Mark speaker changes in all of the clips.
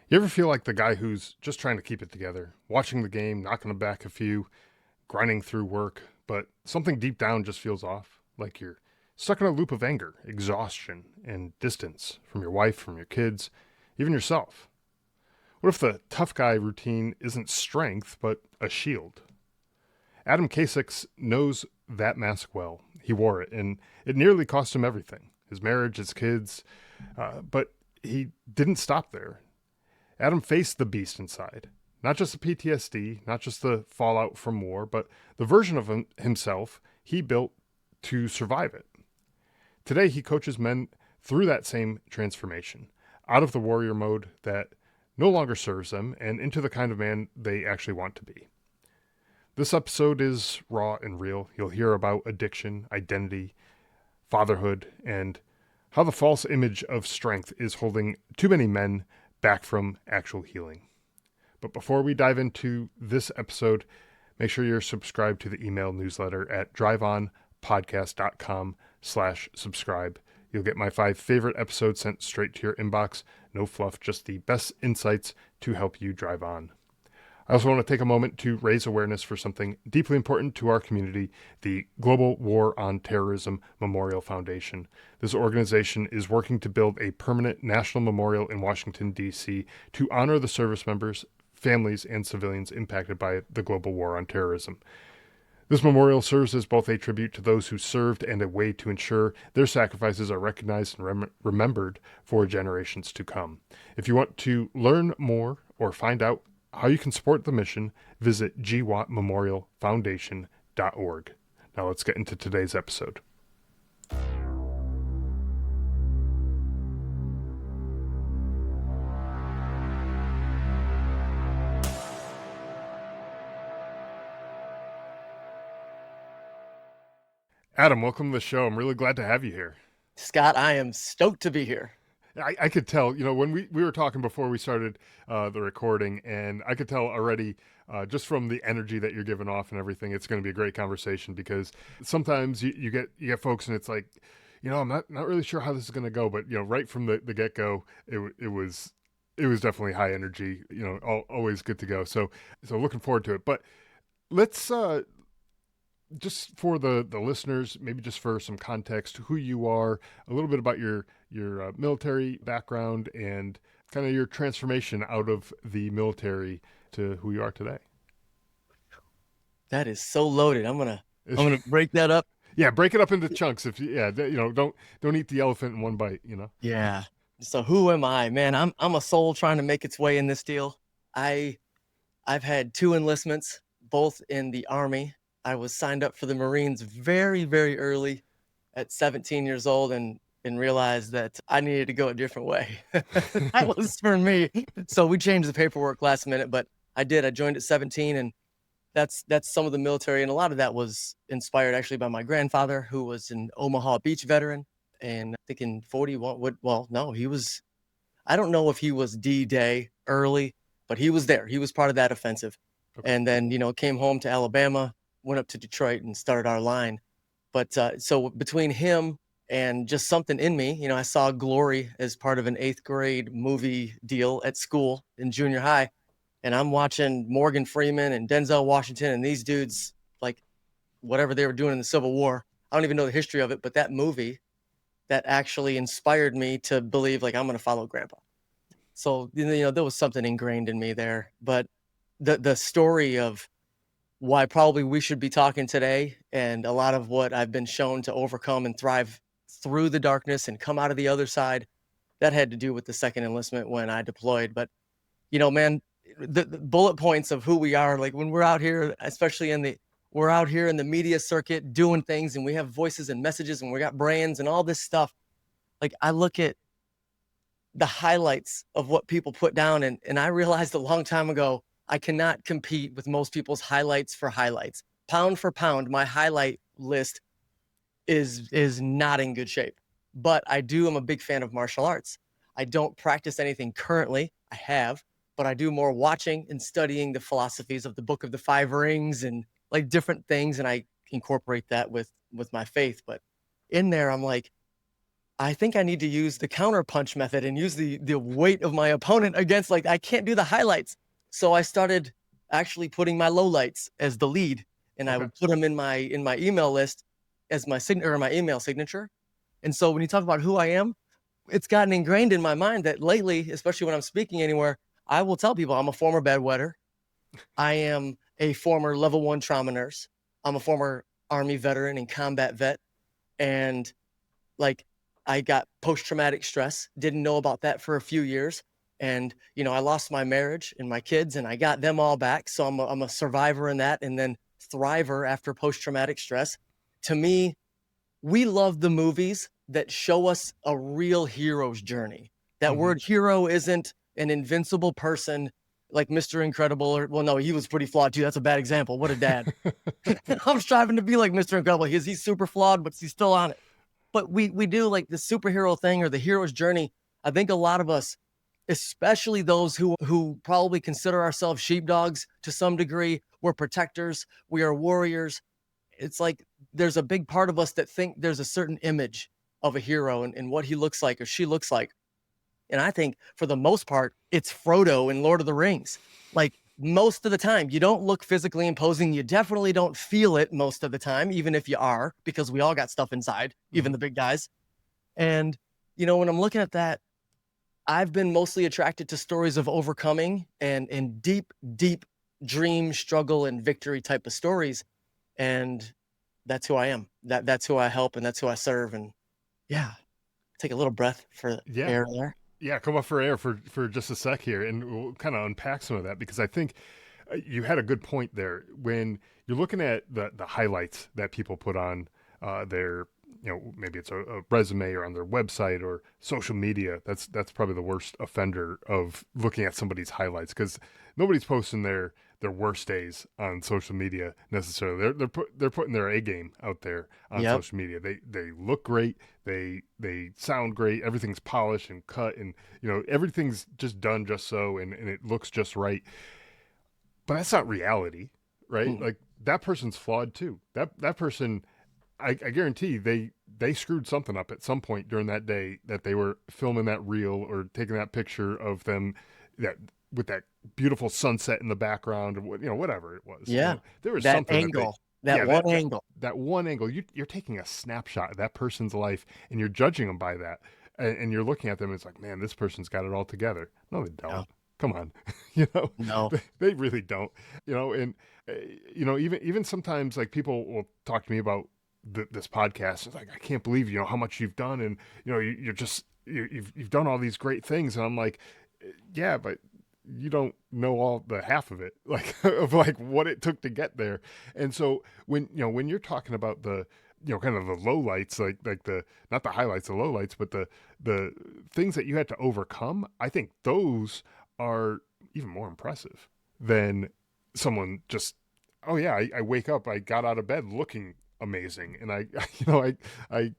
Speaker 1: You ever feel like the guy who's just trying to keep it together, watching the game, knocking them back a few, grinding through work, but something deep down just feels off? Like you're stuck in a loop of anger, exhaustion, and distance from your wife, from your kids, even yourself. What if the tough guy routine isn't strength, but a shield? Adam Kasix knows that mask well. He wore it, and it nearly cost him everything his marriage, his kids. But he didn't stop there. Adam faced the beast inside. Not just the PTSD, not just the fallout from war, but the version of himself he built to survive it. Today, he coaches men through that same transformation, out of the warrior mode that no longer serves them and into the kind of man they actually want to be. This episode is raw and real. You'll hear about addiction, identity, fatherhood, and how the false image of strength is holding too many men back from actual healing. But before we dive into this episode, make sure you're subscribed to the email newsletter at driveonpodcast.com/subscribe. You'll get my 5 favorite episodes sent straight to your inbox. No fluff, just the best insights to help you drive on. I also want to take a moment to raise awareness for something deeply important to our community, the Global War on Terrorism Memorial Foundation. This organization is working to build a permanent national memorial in Washington, D.C. to honor the service members, families, and civilians impacted by the global war on terrorism. This memorial serves as both a tribute to those who served and a way to ensure their sacrifices are recognized and remembered for generations to come. If you want to learn more or find out how you can support the mission, visit gwatmemorialfoundation.org. Now let's get into today's episode. Adam, welcome to the show. I'm really glad to have you here.
Speaker 2: Scott, I am stoked to be here.
Speaker 1: I could tell, when we were talking before we started the recording, and I could tell already just from the energy that you're giving off and everything, it's going to be a great conversation because sometimes you get folks and it's like, I'm not really sure how this is going to go, but right from the get go, it was definitely high energy, always good to go. So looking forward to it. But let's just for the listeners, maybe just for some context, who you are, a little bit about your military background, and kind of your transformation out of the military to who you are today.
Speaker 2: That is so loaded. I'm gonna break that up.
Speaker 1: Yeah, break it up into chunks. If don't eat the elephant in one bite.
Speaker 2: Yeah. So who am I, man? I'm a soul trying to make its way in this deal. I've had 2 enlistments, both in the Army. I was signed up for the Marines very, very early at 17 years old and realized that I needed to go a different way. That was for me. So we changed the paperwork last minute, but I did. I joined at 17, and that's some of the military. And a lot of that was inspired actually by my grandfather, who was an Omaha Beach veteran. And I think in 41, no, I don't know if he was D-Day early, but he was there. He was part of that offensive.
Speaker 1: Okay.
Speaker 2: And then, came home to Alabama, went up to Detroit and started our line. But so between him and just something in me, I saw Glory as part of an 8th grade movie deal at school in junior high. And I'm watching Morgan Freeman and Denzel Washington and these dudes, like whatever they were doing in the Civil War. I don't even know the history of it, but that movie that actually inspired me to believe like I'm going to follow Grandpa. So, there was something ingrained in me there. But the story of why probably we should be talking today, and a lot of what I've been shown to overcome and thrive through the darkness and come out of the other side, that had to do with the second enlistment when I deployed. But, man, the bullet points of who we are, like when we're out here, especially we're out here in the media circuit doing things, and we have voices and messages, and we got brands and all this stuff. Like I look at the highlights of what people put down, and I realized a long time ago, I cannot compete with most people's highlights for highlights. Pound for pound, my highlight list is not in good shape. But I'm a big fan of martial arts. I don't practice anything currently. I have, but I do more watching and studying the philosophies of the Book of the Five Rings and like different things, and I incorporate that with my faith. But in there, I'm like, I think I need to use the counter punch method and use the weight of my opponent against, like, I can't do the highlights. So I started actually putting my lowlights as the lead, and I
Speaker 1: Okay.
Speaker 2: would put them in my email list as my signature or my email signature. And so when you talk about who I am, it's gotten ingrained in my mind that lately, especially when I'm speaking anywhere, I will tell people I'm a former bedwetter. I am a former level 1 trauma nurse. I'm a former Army veteran and combat vet. And like, I got post-traumatic stress, didn't know about that for a few years. And, I lost my marriage and my kids and I got them all back. So I'm a survivor in that, and then thriver after post-traumatic stress. To me, we love the movies that show us a real hero's journey. That
Speaker 1: Hmm.
Speaker 2: word hero isn't an invincible person like Mr. Incredible, or, well, no, he was pretty flawed too. That's a bad example. What a dad. I'm striving to be like Mr. Incredible. He's super flawed, but he's still on it. But we do like the superhero thing or the hero's journey. I think a lot of us, especially those who probably consider ourselves sheepdogs to some degree, we're protectors, we are warriors. It's like there's a big part of us that think there's a certain image of a hero and what he looks like or she looks like. And I think for the most part, it's Frodo in Lord of the Rings. Like, most of the time, you don't look physically imposing. You definitely don't feel it most of the time, even if you are, because we all got stuff inside, even
Speaker 1: Hmm.
Speaker 2: the big guys. And, when I'm looking at that, I've been mostly attracted to stories of overcoming and deep, deep dream, struggle, and victory type of stories. And that's who I am. That's who I help, and that's who I serve. And yeah, take a little breath for
Speaker 1: Yeah.
Speaker 2: air there.
Speaker 1: Yeah, come up for air for just a sec here, and we'll kind of unpack some of that because I think you had a good point there when you're looking at the highlights that people put on their, maybe it's a resume or on their website or social media. That's probably the worst offender of looking at somebody's highlights because nobody's posting their worst days on social media necessarily. They're putting their A game out there on
Speaker 2: Yep.
Speaker 1: social media. They look great. They sound great. Everything's polished and cut, and everything's just done just so, and it looks just right. But that's not reality, right?
Speaker 2: Mm.
Speaker 1: Like that person's flawed too. That person, I guarantee they screwed something up at some point during that day that they were filming that reel or taking that picture of them that with that beautiful sunset in the background or whatever it was.
Speaker 2: Yeah.
Speaker 1: There was
Speaker 2: That
Speaker 1: something that they
Speaker 2: angle, that
Speaker 1: yeah
Speaker 2: one angle.
Speaker 1: that one angle you're taking a snapshot of that person's life and you're judging them by that and you're looking at them and it's like, man, this person's got it all together. No, they
Speaker 2: No,
Speaker 1: don't. Come on. you know
Speaker 2: no.
Speaker 1: they really don't. And uh, even sometimes like people will talk to me about this podcast. It's like, I can't believe how much you've done, and you're just you've done all these great things, and I'm like, yeah, but you don't know all the half of it, like of like what it took to get there. And so when you're talking about the kind of the low lights, like the not the highlights, the low lights, but the things that you had to overcome, I think those are even more impressive than someone just, oh yeah, I wake up, I got out of bed looking amazing, and I I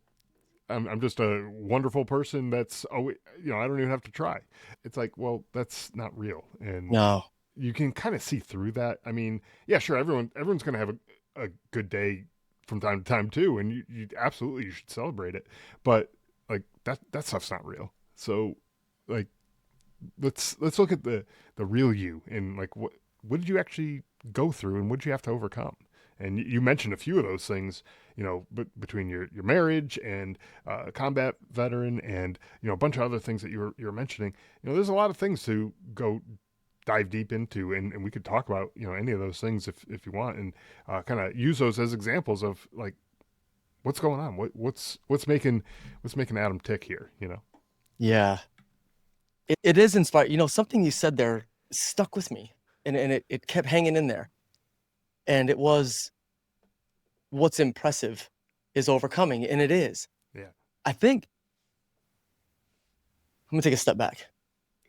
Speaker 1: I'm just a wonderful person that's, oh, I don't even have to try. It's like, well, that's not real, and
Speaker 2: No.
Speaker 1: you can kind of see through that. I mean, yeah, sure, everyone's gonna have a good day from time to time too, and you absolutely you should celebrate it, but like that stuff's not real. So like let's look at the real you and like what did you actually go through and what did you have to overcome. And you mentioned a few of those things, between your marriage and combat veteran and a bunch of other things that you were mentioning. There's a lot of things to go dive deep into, and we could talk about any of those things if you want, and kind of use those as examples of like what's going on, what's making Adam tick here.
Speaker 2: Yeah. It is inspired. Something you said there stuck with me, and it kept hanging in there. And it was, what's impressive is overcoming, and it is.
Speaker 1: Yeah,
Speaker 2: I think I'm gonna take a step back,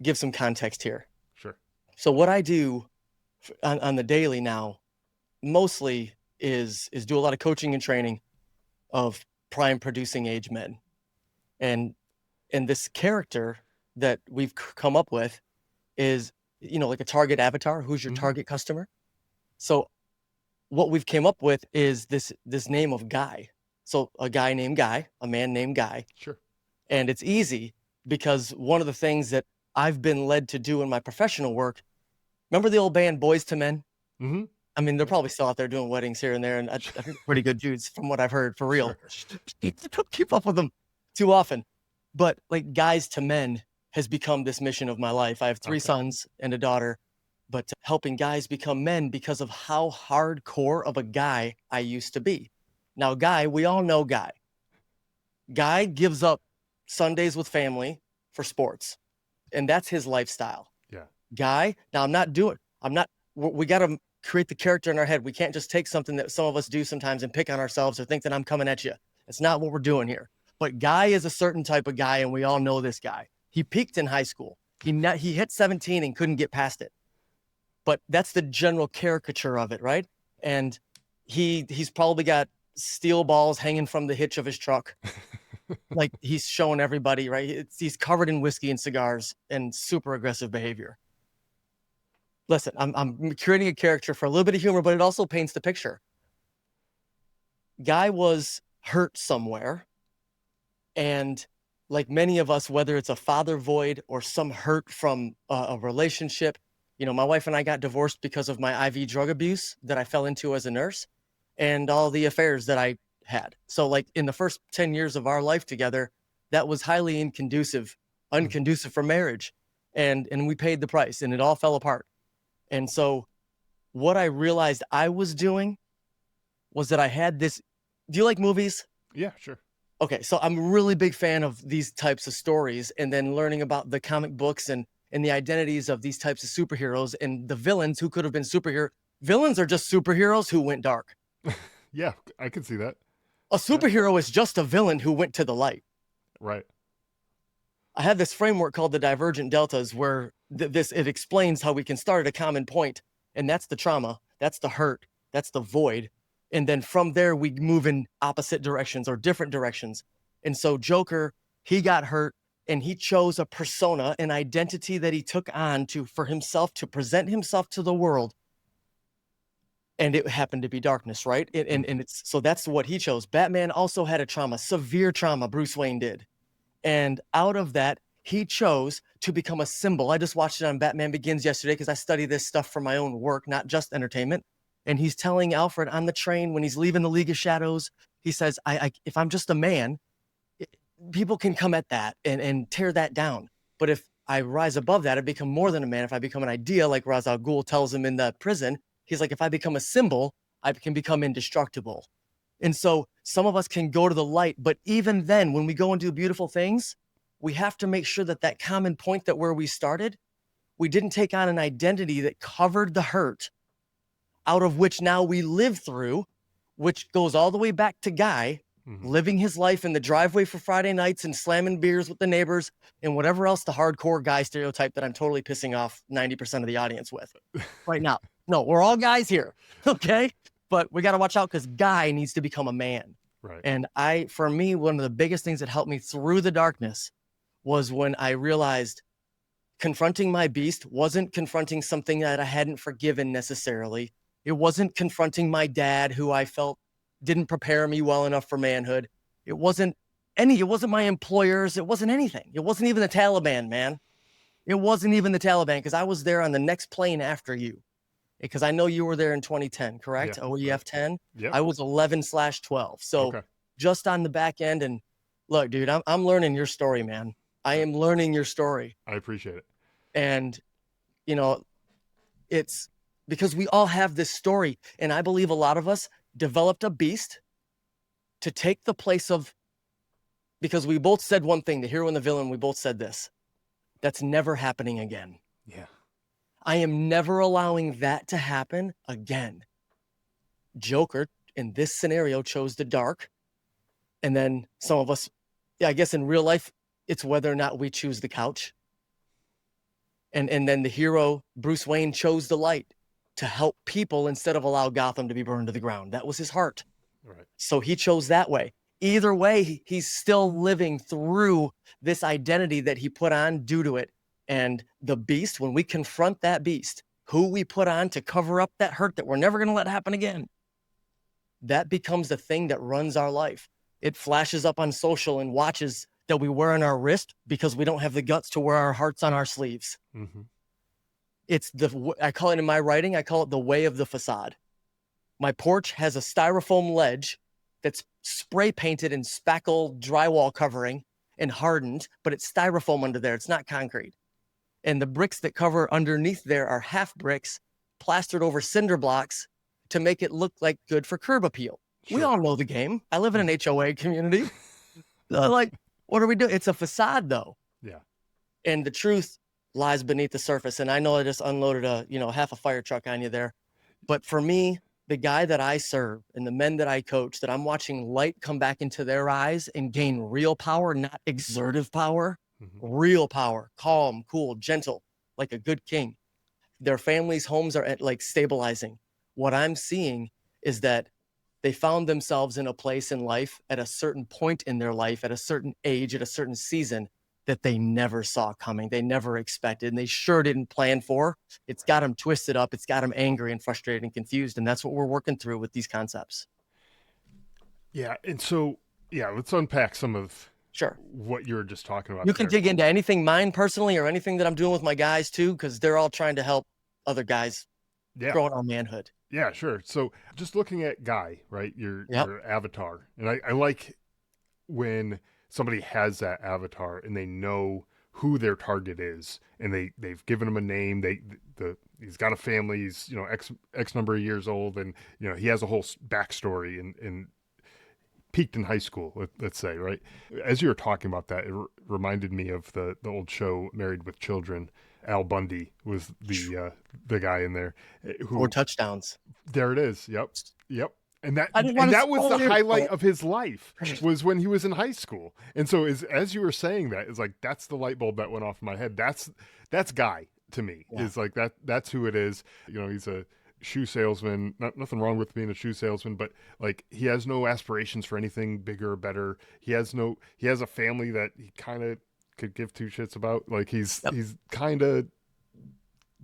Speaker 2: give some context here.
Speaker 1: sure.
Speaker 2: So what I do on the daily now mostly is do a lot of coaching and training of prime producing age men. And this character that we've come up with is, like a target avatar. Who's your
Speaker 1: Hmm.
Speaker 2: target customer? So what we've came up with is this name of Guy. So a guy named Guy, a man named Guy,
Speaker 1: Sure.
Speaker 2: And it's easy because one of the things that I've been led to do in my professional work, remember the old band Boys to Men?
Speaker 1: Mm-hmm.
Speaker 2: I mean, they're probably still out there doing weddings here and there, and I think they're pretty good dudes from what I've heard, for real.
Speaker 1: Sure.
Speaker 2: Don't keep up with them too often. But like Guys to Men has become this mission of my life. I have three
Speaker 1: Okay.
Speaker 2: sons and a daughter, but helping guys become men because of how hardcore of a guy I used to be. Now, Guy, we all know Guy. Guy gives up Sundays with family for sports, and that's his lifestyle.
Speaker 1: Yeah.
Speaker 2: Guy, now we got to create the character in our head. We can't just take something that some of us do sometimes and pick on ourselves or think that I'm coming at you. It's not what we're doing here. But Guy is a certain type of guy, and we all know this guy. He peaked in high school. He hit 17 and couldn't get past it. But that's the general caricature of it, right? And he's probably got steel balls hanging from the hitch of his truck. Like he's showing everybody, right? He's covered in whiskey and cigars and super aggressive behavior. Listen, I'm creating a character for a little bit of humor, but it also paints the picture. Guy was hurt somewhere, and like many of us, whether it's a father void or some hurt from a relationship, my wife and I got divorced because of my IV drug abuse that I fell into as a nurse and all the affairs that I had. So like in the first 10 years of our life together, that was highly unconducive for marriage. And we paid the price and it all fell apart. And so what I realized I was doing was that I had this. Do you like movies?
Speaker 1: Yeah, sure.
Speaker 2: Okay, so I'm a really big fan of these types of stories, and then learning about the comic books and the identities of these types of superheroes and the villains who could have been superhero. Villains are just superheroes who went dark.
Speaker 1: Yeah, I can see that.
Speaker 2: A superhero is just a villain who went to the light.
Speaker 1: Right.
Speaker 2: I have this framework called the divergent deltas where it explains how we can start at a common point, and that's the trauma, that's the hurt, that's the void. And then from there, we move in opposite directions or different directions. And so Joker, he got hurt and he chose a persona, an identity that he took on for himself to present himself to the world. And it happened to be darkness, right? So that's what he chose. Batman also had a trauma, severe trauma, Bruce Wayne did. And out of that, he chose to become a symbol. I just watched it on Batman Begins yesterday because I study this stuff for my own work, not just entertainment. And he's telling Alfred on the train when he's leaving the League of Shadows, he says, if I'm just a man, people can come at that and tear that down. But if I rise above that, I become more than a man. If I become an idea, like Ra's al Ghul tells him in the prison, he's like, if I become a symbol, I can become indestructible. And so some of us can go to the light, but even then, when we go and do beautiful things, we have to make sure that common point, that where we started, we didn't take on an identity that covered the hurt, out of which now we live through, which goes all the way back to Guy, living his life in the driveway for Friday nights and slamming beers with the neighbors and whatever else the hardcore guy stereotype that I'm totally pissing off 90% of the audience with right now. No, we're all guys here, okay? But we got to watch out because Guy needs to become a man.
Speaker 1: Right.
Speaker 2: And for me, one of the biggest things that helped me through the darkness was when I realized confronting my beast wasn't confronting something that I hadn't forgiven necessarily. It wasn't confronting my dad, who I felt didn't prepare me well enough for manhood. It wasn't my employers. It wasn't anything. It wasn't even the Taliban, man. It wasn't even the Taliban, because I was there on the next plane after you. Because I know you were there in 2010, correct?
Speaker 1: Yeah,
Speaker 2: OEF 10.
Speaker 1: Yep.
Speaker 2: I was 11/12. So
Speaker 1: Okay.
Speaker 2: just on the back end. And look, dude, I'm learning your story, man. I am learning your story.
Speaker 1: I appreciate it.
Speaker 2: And, it's because we all have this story. And I believe a lot of us developed a beast to take the place of, because we both said one thing, the hero and the villain, we both said this: that's never happening again.
Speaker 1: Yeah.
Speaker 2: I am never allowing that to happen again. Joker, in this scenario, chose the dark. And then some of us, I guess in real life, it's whether or not we choose the couch. And then the hero, Bruce Wayne, chose the light to help people instead of allow Gotham to be burned to the ground. That was his heart.
Speaker 1: Right.
Speaker 2: So he chose that way. Either way, he's still living through this identity that he put on due to it. And the beast, when we confront that beast, who we put on to cover up that hurt that we're never going to let happen again, that becomes the thing that runs our life. It flashes up on social and watches that we wear on our wrist because we don't have the guts to wear our hearts on our sleeves.
Speaker 1: Mm-hmm.
Speaker 2: It's I call it in my writing, I call it the way of the facade. My porch has a styrofoam ledge that's spray painted and spackle drywall covering and hardened, but it's styrofoam under there. It's not concrete. And the bricks that cover underneath there are half bricks plastered over cinder blocks to make it look like good for curb appeal.
Speaker 1: Sure.
Speaker 2: We all know the game. I live in an HOA community. Like, what are we doing? It's a facade, though.
Speaker 1: Yeah.
Speaker 2: And the truth lies beneath the surface. And I know I just unloaded half a fire truck on you there. But for me, the guy that I serve and the men that I coach, that I'm watching light come back into their eyes and gain real power, not exertive power, real power, calm, cool, gentle, like a good king. Their families' homes are like stabilizing. What I'm seeing is that they found themselves in a place in life at a certain point in their life, at a certain age, at a certain season that they never saw coming. They never expected, and they sure didn't plan for. It's got them twisted up. It's got them angry and frustrated and confused. And that's what we're working through with these concepts.
Speaker 1: Yeah. And so, yeah, let's unpack some of
Speaker 2: Sure.
Speaker 1: what you were just talking about.
Speaker 2: You can dig into anything mine personally or anything that I'm doing with my guys too, because they're all trying to help other guys grow in our manhood.
Speaker 1: Yeah, sure. So just looking at Guy, right? Your avatar. And I like when somebody has that avatar and they know who their target is and they've given him a name. He's got a family, he's, X number of years old, and he has a whole backstory and peaked in high school, let's say, right? As you were talking about that, it reminded me of the old show Married with Children. Al Bundy was the guy in there.
Speaker 2: 4 touchdowns.
Speaker 1: There it is. Yep. And that was the highlight of his life, was when he was in high school. And so as you were saying that, it's like, that's the light bulb that went off in my head. That's Guy to me. Yeah. Is like that's who it is. He's a shoe salesman. Nothing wrong with being a shoe salesman, but like, he has no aspirations for anything bigger or better. He has a family that he kind of could give two shits about. Like, he's kind of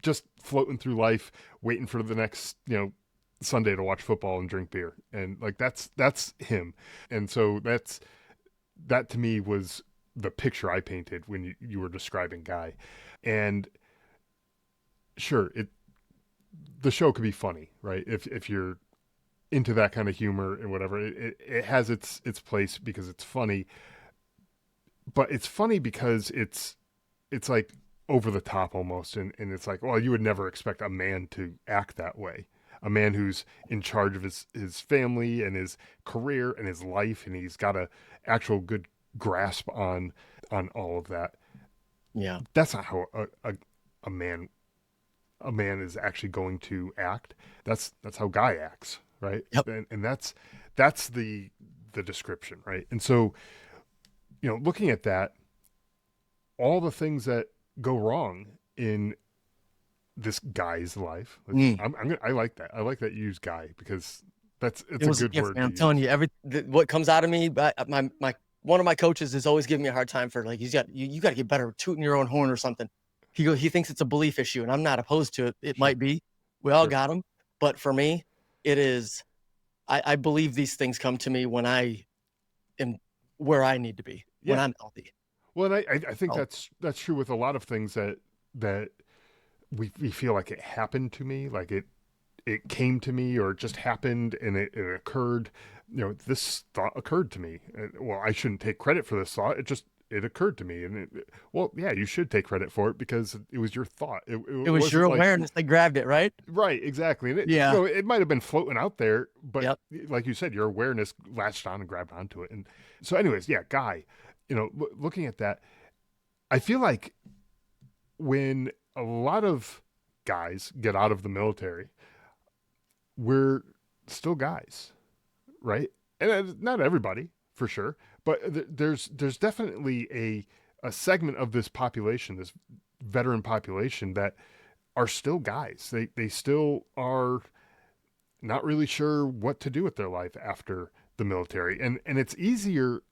Speaker 1: just floating through life, waiting for the next, Sunday to watch football and drink beer. And like, that's him. And so that to me was the picture I painted when you were describing Guy. And sure, the show could be funny, right? If you're into that kind of humor and whatever, it has its place because it's funny. But it's funny because it's like over the top almost. And it's like, well, you would never expect a man to act that way. A man who's in charge of his family and his career and his life, and he's got a actual good grasp on all of that.
Speaker 2: Yeah.
Speaker 1: That's not how a man is actually going to act. That's how Guy acts, right?
Speaker 2: Yep.
Speaker 1: And that's the description, right? And so, looking at that, all the things that go wrong in this guy's life. I like that. I like that you use Guy because it's a good word.
Speaker 2: Man, I'm telling you, what comes out of me, one of my coaches is always giving me a hard time for, like, you got to get better at tooting your own horn or something. He thinks it's a belief issue, and I'm not opposed to it. It might be. We all got them. But for me, it is, I believe these things come to me when I am where I need to be, when I'm healthy.
Speaker 1: Well, and I think that's true with a lot of things that we feel like it happened to me, like it came to me, or it just happened and it occurred. This thought occurred to me. Well, I shouldn't take credit for this thought. It occurred to me, and you should take credit for it because it was your thought. It
Speaker 2: was your awareness that grabbed it, right?
Speaker 1: Right, exactly. And it might have been floating out there, but like you said, your awareness latched on and grabbed onto it. And so, anyways, Guy, looking at that, I feel like when a lot of guys get out of the military, we're still guys, right? And not everybody, for sure, but there's definitely a segment of this population, this veteran population, that are still guys. They still are not really sure what to do with their life after the military. And it's easier.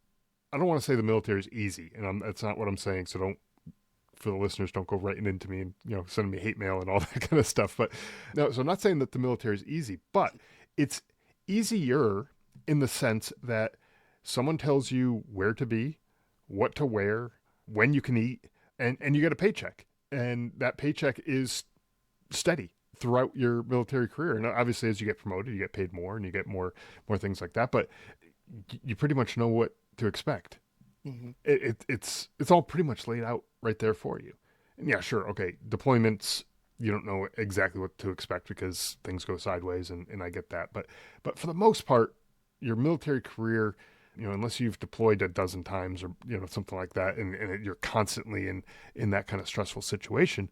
Speaker 1: I don't want to say the military is easy, and that's not what I'm saying. So for the listeners, don't go writing into me and sending me hate mail and all that kind of stuff. But no, so I'm not saying that the military is easy, but it's easier in the sense that someone tells you where to be, what to wear, when you can eat, and you get a paycheck. And that paycheck is steady throughout your military career. And obviously, as you get promoted, you get paid more and you get more things like that. But you pretty much know what to expect.
Speaker 2: Mhm.
Speaker 1: It's all pretty much laid out right there for you. And yeah, sure, okay, deployments, you don't know exactly what to expect because things go sideways, and I get that. But for the most part, your military career, unless you've deployed a dozen times or something like that, and you're constantly in that kind of stressful situation,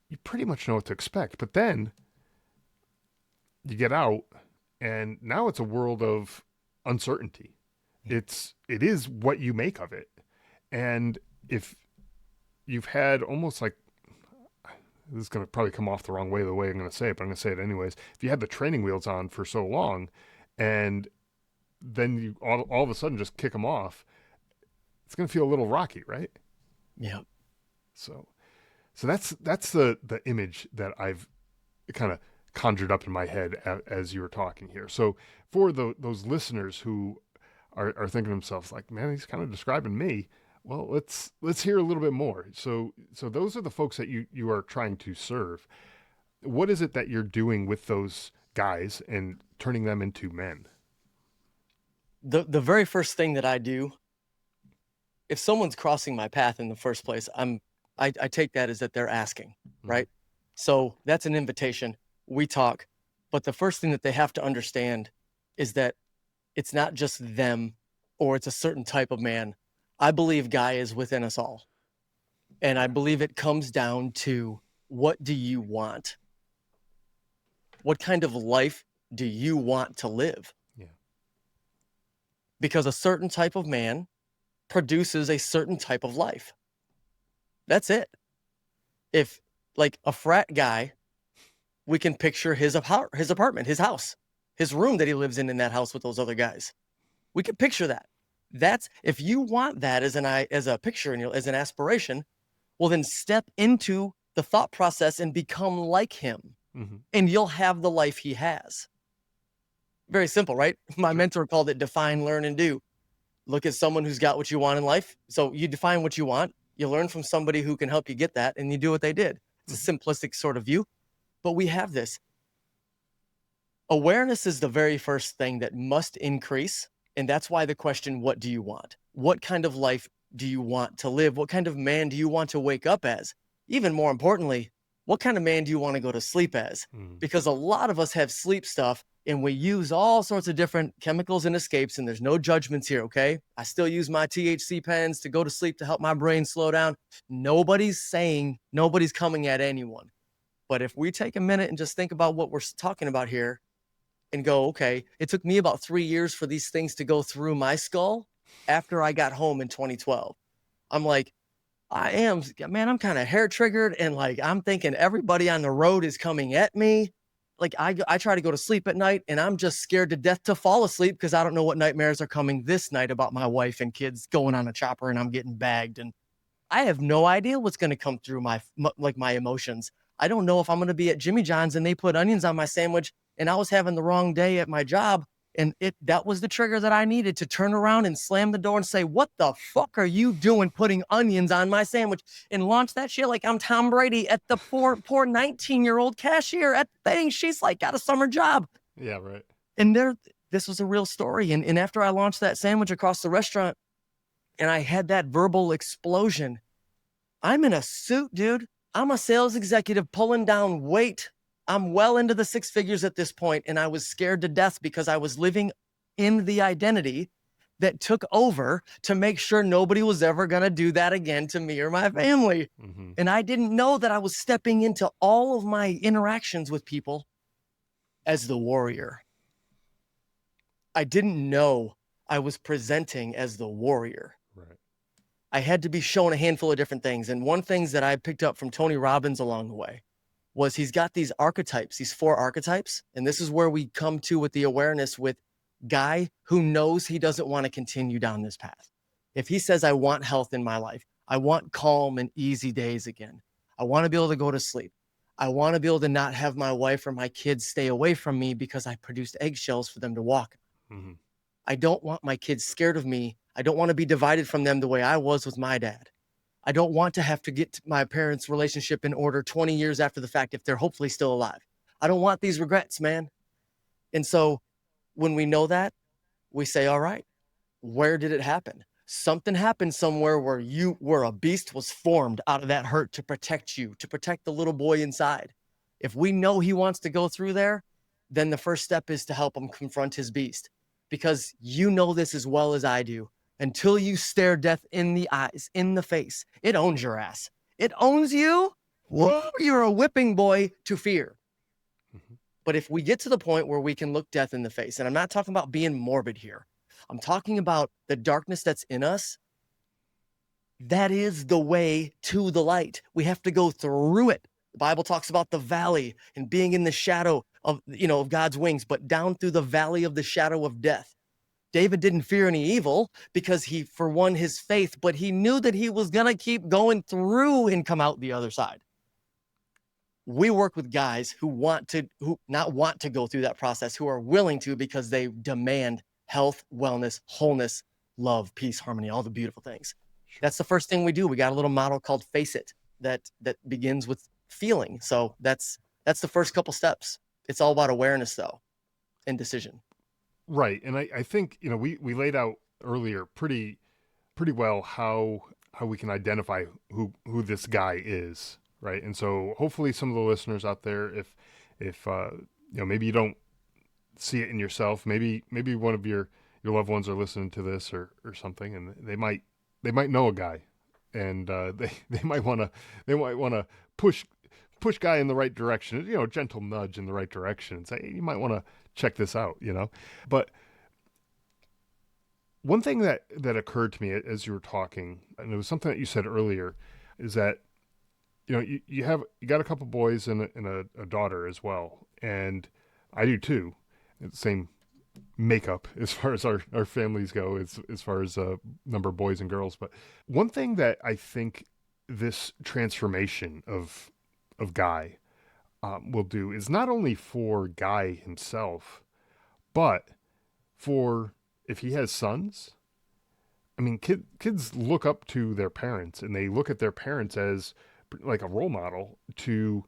Speaker 1: you pretty much know what to expect. But then you get out, and now it's a world of uncertainty. It is what you make of it. And if you've had almost like, this is going to probably come off the wrong way the way I'm going to say it, but I'm going to say it anyways. If you had the training wheels on for so long, and then you all of a sudden just kick them off, it's going to feel a little rocky, right?
Speaker 2: Yeah.
Speaker 1: So that's the image that I've kind of conjured up in my head as you were talking here. So for those listeners who are thinking to themselves like, man, he's kind of describing me. Well, let's hear a little bit more. So those are the folks that you are trying to serve. What is it that you're doing with those guys and turning them into men?
Speaker 2: The very first thing that I do, if someone's crossing my path in the first place, I take that as that they're asking, right? So that's an invitation. We talk, but the first thing that they have to understand is that it's not just them or it's a certain type of man. I believe Guy is within us all. And I believe it comes down to, what do you want? What kind of life do you want to live?
Speaker 1: Yeah.
Speaker 2: Because a certain type of man produces a certain type of life. That's it. If, like, a frat guy, we can picture his apartment, his house, his room that he lives in that house with those other guys. We can picture that. That's, if you want that as a picture and as an aspiration, well, then step into the thought process and become like him, and you'll have the life he has. Very simple, right? My mentor called it define, learn, and do. Look at someone who's got what you want in life. So you define what you want, you learn from somebody who can help you get that, and you do what they did. It's a simplistic sort of view, but we have this. Awareness is the very first thing that must increase. And that's why the question, what do you want? What kind of life do you want to live? What kind of man do you want to wake up as? Even more importantly, what kind of man do you want to go to sleep as? Because a lot of us have sleep stuff and we use all sorts of different chemicals and escapes, and there's no judgments here, okay? I still use my THC pens to go to sleep to help my brain slow down. Nobody's coming at anyone. But if we take a minute and just think about what we're talking about here, and go, okay, it took me about 3 years for these things to go through my skull after I got home in 2012. I'm like, I'm kind of hair triggered, and like, I'm thinking everybody on the road is coming at me. Like, I try to go to sleep at night and I'm just scared to death to fall asleep because I don't know what nightmares are coming this night about my wife and kids going on a chopper and I'm getting bagged. And I have no idea what's going to come through my emotions. I don't know if I'm going to be at Jimmy John's and they put onions on my sandwich and I was having the wrong day at my job, and that was the trigger that I needed to turn around and slam the door and say, what the fuck are you doing putting onions on my sandwich, and launch that shit like I'm Tom Brady at the poor 19-year-old cashier at the thing. She's like got a summer job.
Speaker 1: Yeah, right.
Speaker 2: And this was a real story. And after I launched that sandwich across the restaurant and I had that verbal explosion, I'm in a suit, dude. I'm a sales executive pulling down weight. I'm well into the six figures at this point, and I was scared to death because I was living in the identity that took over to make sure nobody was ever going to do that again to me or my family. And I didn't know that I was stepping into all of my interactions with people as the warrior. I didn't know I was presenting as the warrior.
Speaker 1: Right.
Speaker 2: I had to be shown a handful of different things. And one thing that I picked up from Tony Robbins along the way was he's got these archetypes, these 4 archetypes. And this is where we come to with the awareness with Guy who knows he doesn't want to continue down this path. If he says, I want health in my life, I want calm and easy days again, I want to be able to go to sleep, I want to be able to not have my wife or my kids stay away from me because I produced eggshells for them to walk. I don't want my kids scared of me I don't want to be divided from them the way I was with my dad. I don't want to have to get my parents' relationship in order 20 years after the fact if they're hopefully still alive. I don't want these regrets, man. And so when we know that, we say, all right, where did it happen? Something happened somewhere where a beast was formed out of that hurt to protect you, to protect the little boy inside. If we know he wants to go through there, then the first step is to help him confront his beast, because you know this as well as I do. Until you stare death in the eyes, in the face, it owns your ass. It owns you. Whoa, you're a whipping boy to fear.
Speaker 1: Mhm.
Speaker 2: But if we get to the point where we can look death in the face, and I'm not talking about being morbid here, I'm talking about the darkness that's in us. That is the way to the light. We have to go through it. The Bible talks about the valley and being in the shadow of God's wings, but down through the valley of the shadow of death. David didn't fear any evil because he, for one, his faith, but he knew that he was going to keep going through and come out the other side. We work with guys who not want to go through that process, who are willing to because they demand health, wellness, wholeness, love, peace, harmony, all the beautiful things.
Speaker 1: Sure.
Speaker 2: That's the first thing we do. We got a little model called Face It that begins with feeling. So that's the first couple steps. It's all about awareness though, and decision.
Speaker 1: Right. And I think, we laid out earlier pretty well how we can identify who this guy is, right? And so hopefully some of the listeners out there, if maybe you don't see it in yourself, maybe one of your loved ones are listening to this or something, and they might know a guy, and they might want to push guy in the right direction, gentle nudge in the right direction, and say, hey, you might want to check this out, But one thing that occurred to me as you were talking, and it was something that you said earlier, is that you got a couple boys and a daughter as well, and I do too. It's the same makeup as far as our families go, as far as number of boys and girls. But one thing that I think this transformation of Guy will do is not only for Guy himself, but for if he has sons. I mean, kids look up to their parents, and they look at their parents as like a role model to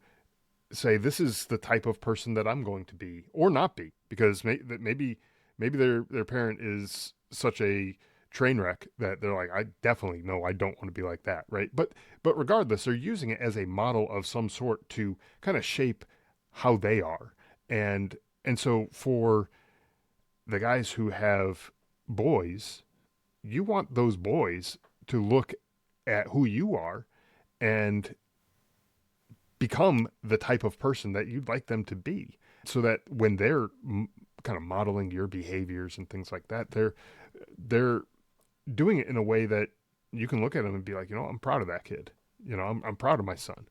Speaker 1: say, this is the type of person that I'm going to be or not be, because maybe their parent is such a train wreck that they're like, I definitely know I don't want to be like that, right? But regardless, they're using it as a model of some sort to kind of shape how they are. And so for the guys who have boys, you want those boys to look at who you are and become the type of person that you'd like them to be, so that when they're kind of modeling your behaviors and things like that, they're doing it in a way that you can look at them and be like, I'm proud of that kid. I'm proud of my son.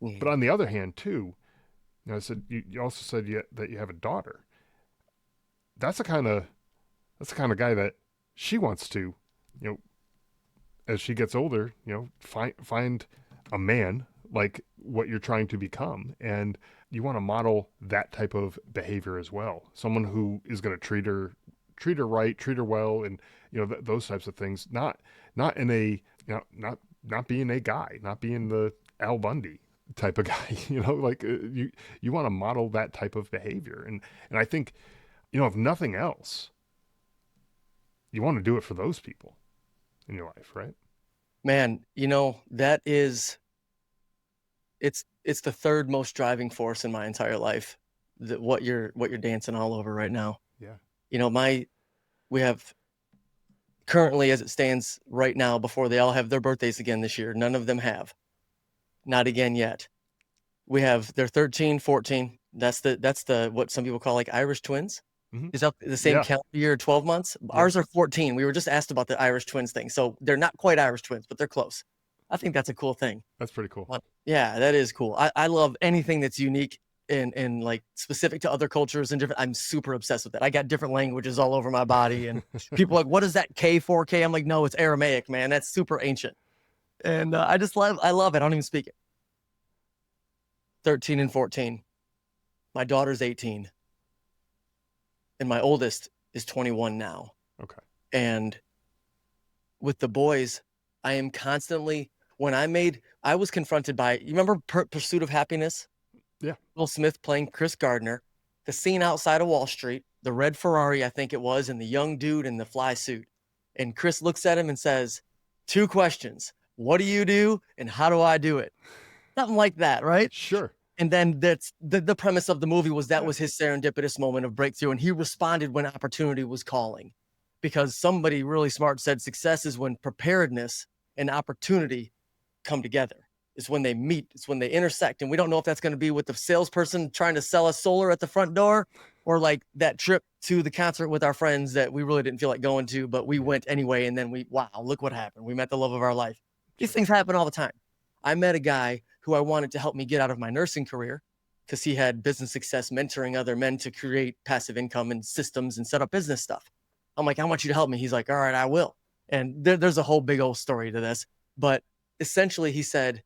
Speaker 2: Mm.
Speaker 1: But on the other hand, too, I said you also said that you have a daughter. That's the kind of guy that she wants to, as she gets older, find a man like what you're trying to become. And you want to model that type of behavior as well. Someone who is going to treat her right, treat her well, and those types of things. Not in a not being a guy, not being the Al Bundy type of guy. You want to model that type of behavior. And I think, if nothing else, you want to do it for those people in your life, right?
Speaker 2: Man, that is, it's the third most driving force in my entire life. What you're dancing all over right now.
Speaker 1: Yeah.
Speaker 2: We have currently, as it stands right now, before they all have their birthdays again this year, none of them have. Not again yet. We have, they're 13, 14. That's the what some people call like Irish twins.
Speaker 1: Mm-hmm.
Speaker 2: Is that the same
Speaker 1: Yeah.
Speaker 2: calendar year, 12 months?
Speaker 1: Yeah.
Speaker 2: Ours are 14. We were just asked about the Irish twins thing. So they're not quite Irish twins, but they're close. I think that's a cool thing.
Speaker 1: That's pretty cool.
Speaker 2: Yeah, that is cool. I love anything that's unique and like specific to other cultures and different. I'm super obsessed with it. I got different languages all over my body, and people are like, what is that K4K? I'm like, no, it's Aramaic, man. That's super ancient. And I love it. I don't even speak it. 13 and 14. My daughter's 18. And my oldest is 21 now.
Speaker 1: Okay.
Speaker 2: And with the boys, I am constantly, I was confronted by, you remember Pursuit of Happiness?
Speaker 1: Yeah.
Speaker 2: Will Smith playing Chris Gardner, the scene outside of Wall Street, the red Ferrari, I think it was, and the young dude in the fly suit. And Chris looks at him and says, 2 questions. What do you do? And how do I do it? Something like that, right?
Speaker 1: Sure.
Speaker 2: And then that's the premise of the movie was that
Speaker 1: Yeah.
Speaker 2: was his serendipitous moment of breakthrough. And he responded when opportunity was calling, because somebody really smart said success is when preparedness and opportunity come together. It's when they meet, it's when they intersect. And we don't know if that's going to be with the salesperson trying to sell us solar at the front door, or like that trip to the concert with our friends that we really didn't feel like going to, but we went anyway. And then wow, look what happened. We met the love of our life. These things happen all the time. I met a guy who I wanted to help me get out of my nursing career because he had business success mentoring other men to create passive income and systems and set up business stuff. I'm like, I want you to help me. He's like, all right, I will. And there's a whole big old story to this. But essentially, he said,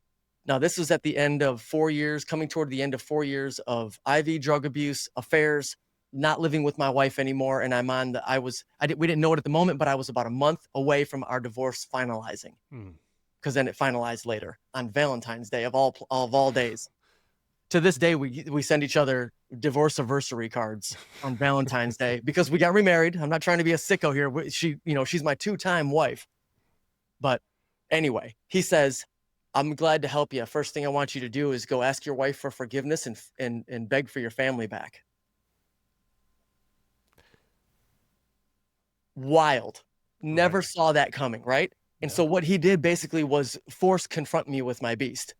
Speaker 2: now this was at the end of 4 years, coming toward the end of 4 years of IV drug abuse, affairs, not living with my wife anymore. And we didn't know it at the moment, but I was about a month away from our divorce finalizing. Because then it finalized later on Valentine's Day of all days. To this day, we send each other divorce anniversary cards on Valentine's Day because we got remarried. I'm not trying to be a sicko here. She's my 2-time wife. But anyway, he says, I'm glad to help you. First thing I want you to do is go ask your wife for forgiveness and beg for your family back. Wild. Never saw that coming, right? And so what he did basically was confront me with my beast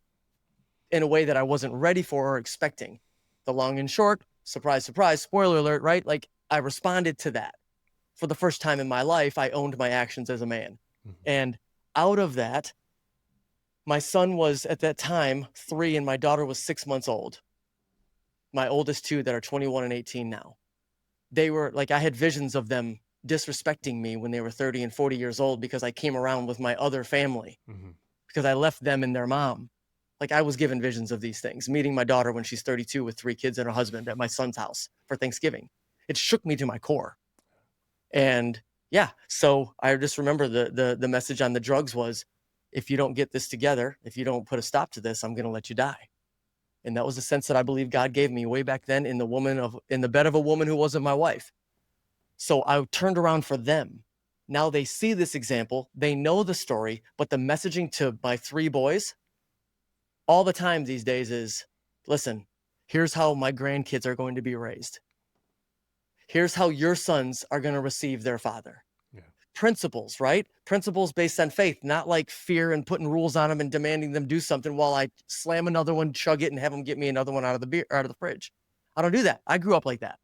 Speaker 2: in a way that I wasn't ready for or expecting. The long and short, surprise, surprise, spoiler alert, right? Like, I responded to that. For the first time in my life, I owned my actions as a man. And out of that, my son was at that time 3 and my daughter was 6 months old. My oldest 2 that are 21 and 18 now. They were like, I had visions of them disrespecting me when they were 30 and 40 years old because I came around with my other family, because I left them and their mom. Like, I was given visions of these things, meeting my daughter when she's 32 with 3 kids and a husband at my son's house for Thanksgiving. It shook me to my core. And yeah, so I just remember the message on the drugs was, if you don't get this together, if you don't put a stop to this, I'm going to let you die. And that was the sense that I believe God gave me way back then in the bed of a woman who wasn't my wife. So I turned around for them. Now they see this example, they know the story, but the messaging to my 3 boys all the time these days is, listen, here's how my grandkids are going to be raised. Here's how your sons are going to receive their father. Yeah. Principles, right? Principles based on faith, not like fear and putting rules on them and demanding them do something while I slam another one, chug it, and have them get me another one out of the fridge. I don't do that. I grew up like that.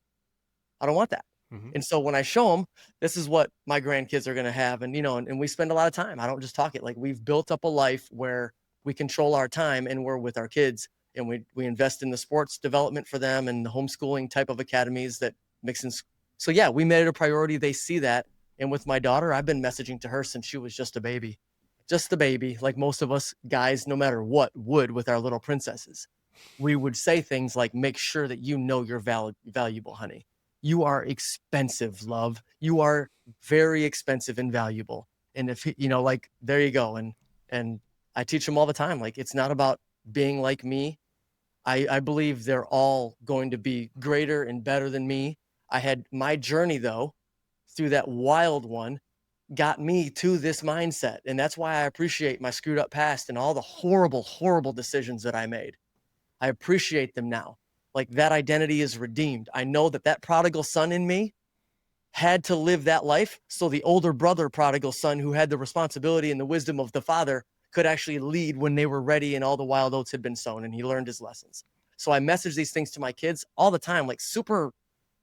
Speaker 2: I don't want that. And so when I show them, this is what my grandkids are going to have. And, and we spend a lot of time. I don't just talk it. Like, we've built up a life where we control our time and we're with our kids, and we invest in the sports development for them and the homeschooling type of academies that mix in. So yeah, we made it a priority. They see that. And with my daughter, I've been messaging to her since she was just a baby, like most of us guys, no matter what, would with our little princesses. We would say things like, make sure that you know you're valuable, honey. You are expensive, love. You are very expensive and valuable. And if, like, there you go. And I teach them all the time. Like, it's not about being like me. I believe they're all going to be greater and better than me. I had my journey, though, through that wild one, got me to this mindset. And that's why I appreciate my screwed up past and all the horrible, horrible decisions that I made. I appreciate them now. Like, that identity is redeemed. I know that prodigal son in me had to live that life so the older brother prodigal son, who had the responsibility and the wisdom of the father, could actually lead when they were ready and all the wild oats had been sown and he learned his lessons. So I message these things to my kids all the time, like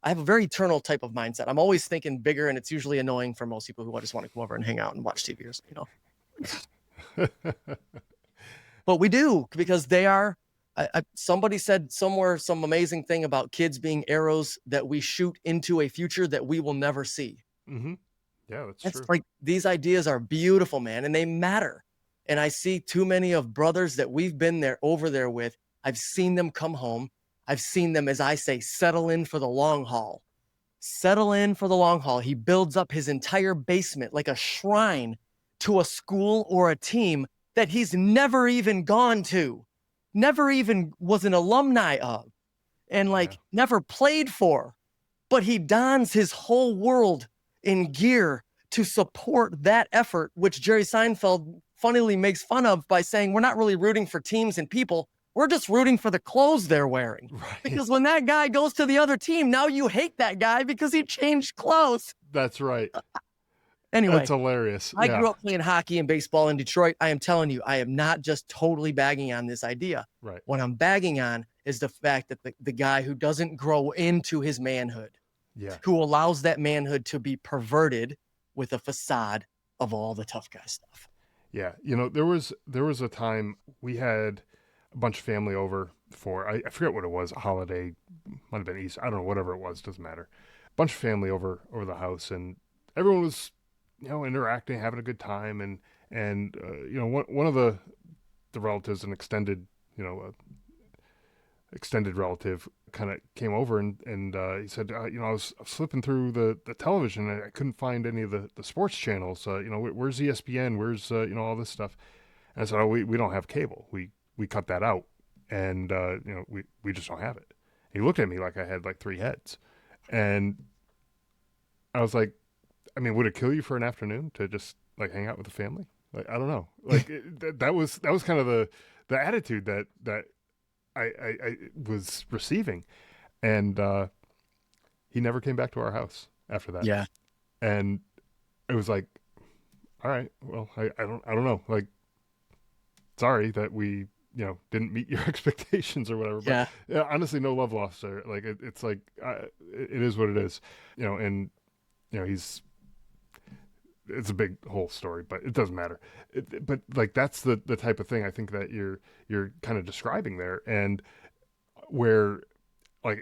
Speaker 2: I have a very eternal type of mindset. I'm always thinking bigger, and it's usually annoying for most people who just want to come over and hang out and watch TV or But we do, because they are, somebody said somewhere some amazing thing about kids being arrows that we shoot into a future that we will never see.
Speaker 1: Yeah, that's true.
Speaker 2: Like, these ideas are beautiful, man, and they matter. And I see too many of brothers that we've been over there with. I've seen them come home. I've seen them, as I say, settle in for the long haul. Settle in for the long haul. He builds up his entire basement like a shrine to a school or a team that he's never even gone to, never even was an alumni of, and like never played for, but he dons his whole world in gear to support that effort, which Jerry Seinfeld funnily makes fun of by saying, we're not really rooting for teams and people. We're just rooting for the clothes they're wearing.
Speaker 1: Right.
Speaker 2: Because when that guy goes to the other team, now you hate that guy because he changed clothes.
Speaker 1: That's right.
Speaker 2: Anyway,
Speaker 1: That's hilarious.
Speaker 2: I grew up playing hockey and baseball in Detroit. I am telling you, I am not just totally bagging on this idea.
Speaker 1: Right.
Speaker 2: What I'm bagging on is the fact that the guy who doesn't grow into his manhood, who allows that manhood to be perverted with a facade of all the tough guy stuff.
Speaker 1: Yeah. You know, there was a time we had a bunch of family over for, I forget what it was, a holiday, might have been Easter, I don't know, whatever it was, doesn't matter. A bunch of family over the house, and everyone was, you know, interacting, having a good time, and you know, one of the relatives, an extended, you know, extended relative, kind of came over and he said, you know, I was flipping through the television and I couldn't find any of the sports channels. You know, where's ESPN? Where's, you know, all this stuff? And I said, oh, we don't have cable. We cut that out. And, you know, we just don't have it. And he looked at me like I had like 3 heads. And I was like, I mean, would it kill you for an afternoon to just like hang out with the family? Like, I don't know. Like that was kind of the attitude that I was receiving, and he never came back to our house after that.
Speaker 2: Yeah.
Speaker 1: And it was like, all right, well, I don't know. Like, sorry that we, you know, didn't meet your expectations or whatever. But yeah, honestly, no love lost there. Like, it's like, it is what it is, you know, and, you know, it's a big whole story, but it doesn't matter. But like, that's the type of thing I think that you're kind of describing there, and where like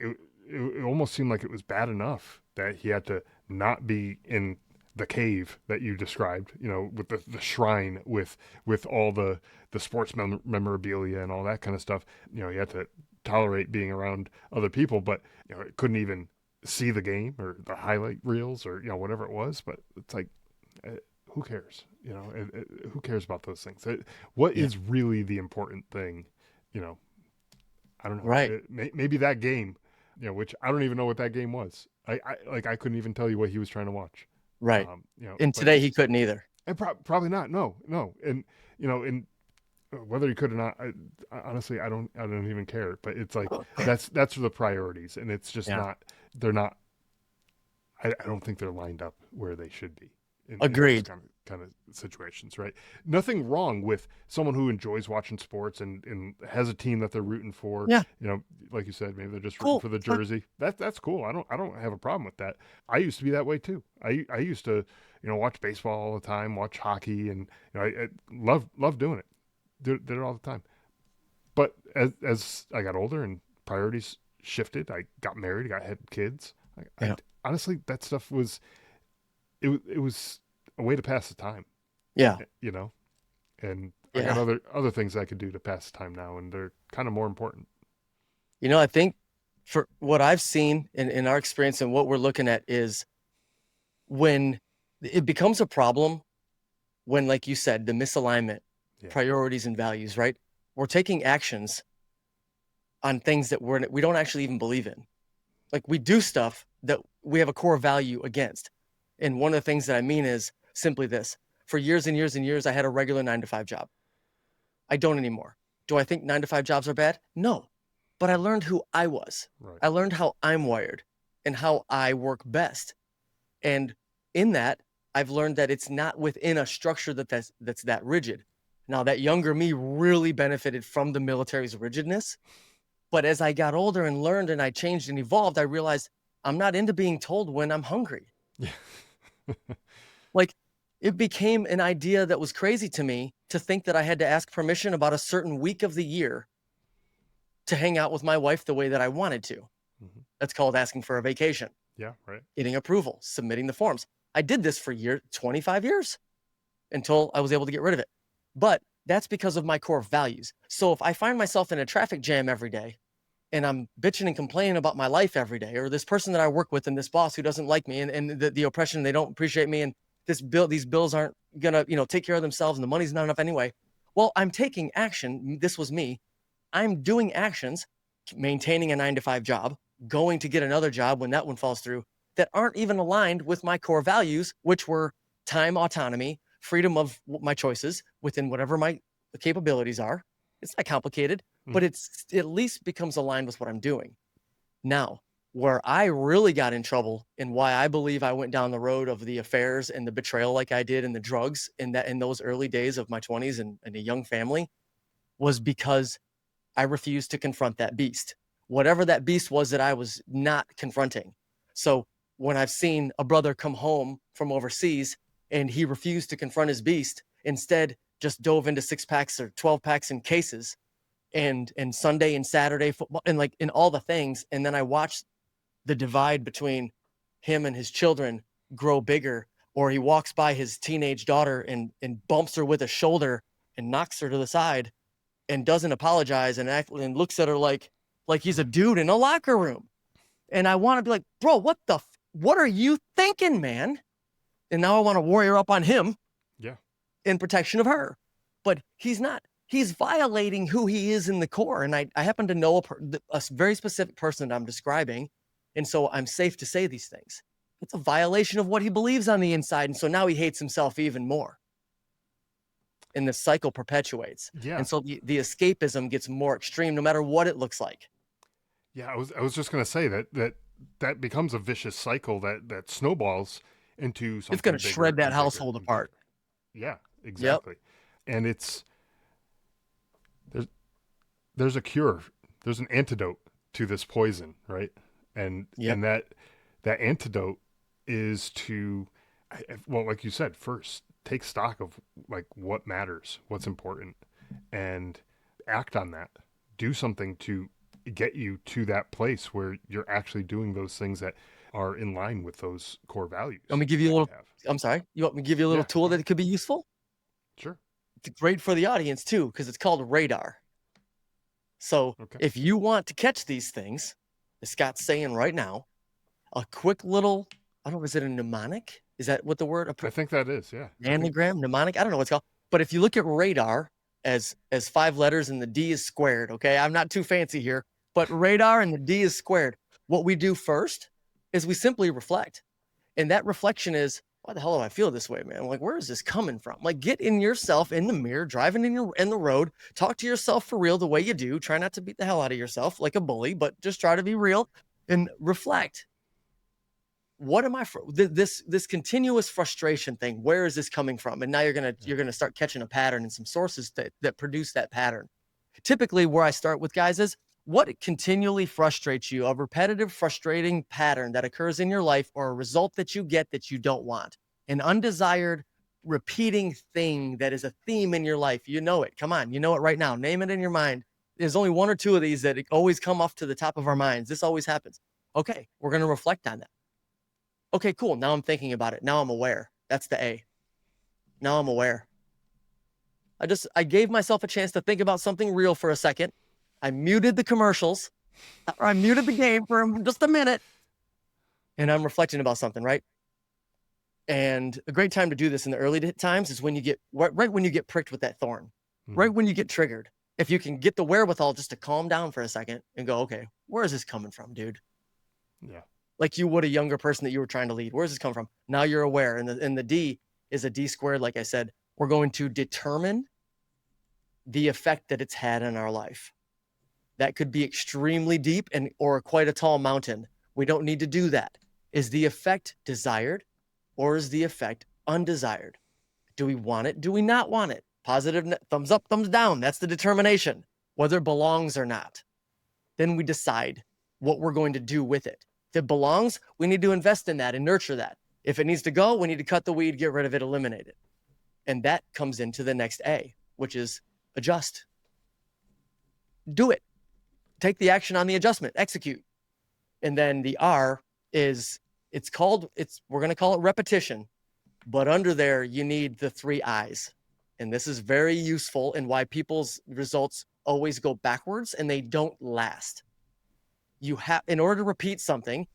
Speaker 1: it almost seemed like it was bad enough that he had to not be in the cave that you described, you know, with the shrine with all the sports memorabilia and all that kind of stuff. You know, he had to tolerate being around other people, but, you know, couldn't even see the game or the highlight reels or, you know, whatever it was. But it's like, who cares? You know, who cares about those things? What is really the important thing? You know, I don't know.
Speaker 2: Right.
Speaker 1: Maybe that game, you know, which I don't even know what that game was. I couldn't even tell you what he was trying to watch.
Speaker 2: Right.
Speaker 1: You know,
Speaker 2: and today he couldn't either.
Speaker 1: And probably not. No. And, you know, and whether he could or not, honestly, I don't even care. But it's like, that's the priorities, and it's just they're not. I don't think they're lined up where they should be.
Speaker 2: Agreed.
Speaker 1: In kind of situations, right? Nothing wrong with someone who enjoys watching sports and has a team that they're rooting for.
Speaker 2: Yeah.
Speaker 1: You know, like you said, maybe they're just rooting for the jersey. That's cool. I don't have a problem with that. I used to be that way too. I used to, you know, watch baseball all the time, watch hockey, and, you know, I love doing it. Did it all the time. But as I got older and priorities shifted, I got married, had kids. Honestly, that stuff was. It was a way to pass the time.
Speaker 2: Yeah.
Speaker 1: You know, and I got other things I could do to pass the time now, and they're kind of more important.
Speaker 2: You know, I think for what I've seen in our experience and what we're looking at is when it becomes a problem, when, like you said, the misalignment, priorities and values, right? We're taking actions on things that we don't actually even believe in. Like, we do stuff that we have a core value against. And one of the things that I mean is simply this. For years and years and years, I had a regular 9-to-5 job. I don't anymore. Do I think 9-to-5 jobs are bad? No. But I learned who I was.
Speaker 1: Right.
Speaker 2: I learned how I'm wired and how I work best. And in that, I've learned that it's not within a structure that's that rigid. Now, that younger me really benefited from the military's rigidness. But as I got older and learned and I changed and evolved, I realized I'm not into being told when I'm hungry.
Speaker 1: Yeah.
Speaker 2: Like, it became an idea that was crazy to me to think that I had to ask permission about a certain week of the year to hang out with my wife the way that I wanted to. Mm-hmm. That's called asking for a vacation.
Speaker 1: Yeah, right.
Speaker 2: Getting approval, submitting the forms. I did this for 25 years until I was able to get rid of it. But that's because of my core values. So if I find myself in a traffic jam every day and I'm bitching and complaining about my life every day, or this person that I work with and this boss who doesn't like me and the oppression, they don't appreciate me, and these bills aren't gonna, take care of themselves and the money's not enough anyway. Well, I'm taking action. This was me. I'm doing actions, maintaining a 9 to 5 job, going to get another job when that one falls through, that aren't even aligned with my core values, which were time autonomy, freedom of my choices within whatever my capabilities are. It's not complicated, but it at least becomes aligned with what I'm doing. Now, where I really got in trouble and why I believe I went down the road of the affairs and the betrayal like I did and the drugs in those early days of my 20s and a young family was because I refused to confront that beast, whatever that beast was that I was not confronting. So when I've seen a brother come home from overseas and he refused to confront his beast, instead just dove into 6-packs or 12-packs in cases and Sunday and Saturday football and like in all the things. And then I watched the divide between him and his children grow bigger, or he walks by his teenage daughter and bumps her with a shoulder and knocks her to the side and doesn't apologize and looks at her like he's a dude in a locker room. And I want to be like, bro, what are you thinking, man? And now I want to warrior up on him in protection of her. But he's not. He's violating who he is in the core. And I happen to know a very specific person that I'm describing. And so I'm safe to say these things. It's a violation of what he believes on the inside. And so now he hates himself even more. And the cycle perpetuates.
Speaker 1: Yeah.
Speaker 2: And so the escapism gets more extreme no matter what it looks like.
Speaker 1: Yeah, I was just going to say that becomes a vicious cycle that snowballs into something.
Speaker 2: It's going to shred that household apart.
Speaker 1: Yeah, exactly. Yep. And there's a cure. There's an antidote to this poison, right? And that antidote is to, well, like you said, first take stock of like what matters, what's important, and act on that. Do something to get you to that place where you're actually doing those things that are in line with those core values.
Speaker 2: Let me give you a little, I'm sorry. You want me to give you a little tool that could be useful?
Speaker 1: Sure.
Speaker 2: It's great for the audience too, because it's called radar. So if you want to catch these things, as Scott's saying right now, a quick little, I don't know, is it a mnemonic? Is that what the word?
Speaker 1: I think that is, yeah.
Speaker 2: Anagram, mnemonic? I don't know what it's called. But if you look at radar as 5 letters and the D is squared, okay? I'm not too fancy here, but radar and the D is squared. What we do first is we simply reflect. And that reflection is, why the hell do I feel this way, man? Like, where is this coming from? Like, get in yourself in the mirror, driving in the road, talk to yourself for real the way you do. Try not to beat the hell out of yourself like a bully, but just try to be real and reflect. What am I this continuous frustration thing? Where is this coming from? And now you're gonna start catching a pattern and some sources that produce that pattern. Typically, where I start with guys is what continually frustrates you, a repetitive, frustrating pattern that occurs in your life or a result that you get that you don't want, an undesired, repeating thing that is a theme in your life. You know it. Come on, you know it right now. Name it in your mind. There's only 1 or 2 of these that always come off to the top of our minds. This always happens. Okay, we're going to reflect on that. Okay, cool. Now I'm thinking about it. Now I'm aware. That's the A. Now I'm aware. I gave myself a chance to think about something real for a second. I muted the commercials. Or I muted the game for just a minute. And I'm reflecting about something, right? And a great time to do this in the early times is when you get right when you get pricked with that thorn, right when you get triggered. If you can get the wherewithal just to calm down for a second and go, okay, where is this coming from, dude?
Speaker 1: Yeah.
Speaker 2: Like you would a younger person that you were trying to lead. Where's this come from? Now you're aware. And the D is a D squared. Like I said, we're going to determine the effect that it's had in our life. That could be extremely deep or quite a tall mountain. We don't need to do that. Is the effect desired or is the effect undesired? Do we want it? Do we not want it? Positive, thumbs up, thumbs down. That's the determination, whether it belongs or not. Then we decide what we're going to do with it. If it belongs, we need to invest in that and nurture that. If it needs to go, we need to cut the weed, get rid of it, eliminate it. And that comes into the next A, which is adjust. Do it. Take the action on the adjustment, execute. And then the R is, we're going to call it repetition, but under there, you need the 3 I's. And this is very useful in why people's results always go backwards and they don't last. You have, in order to repeat something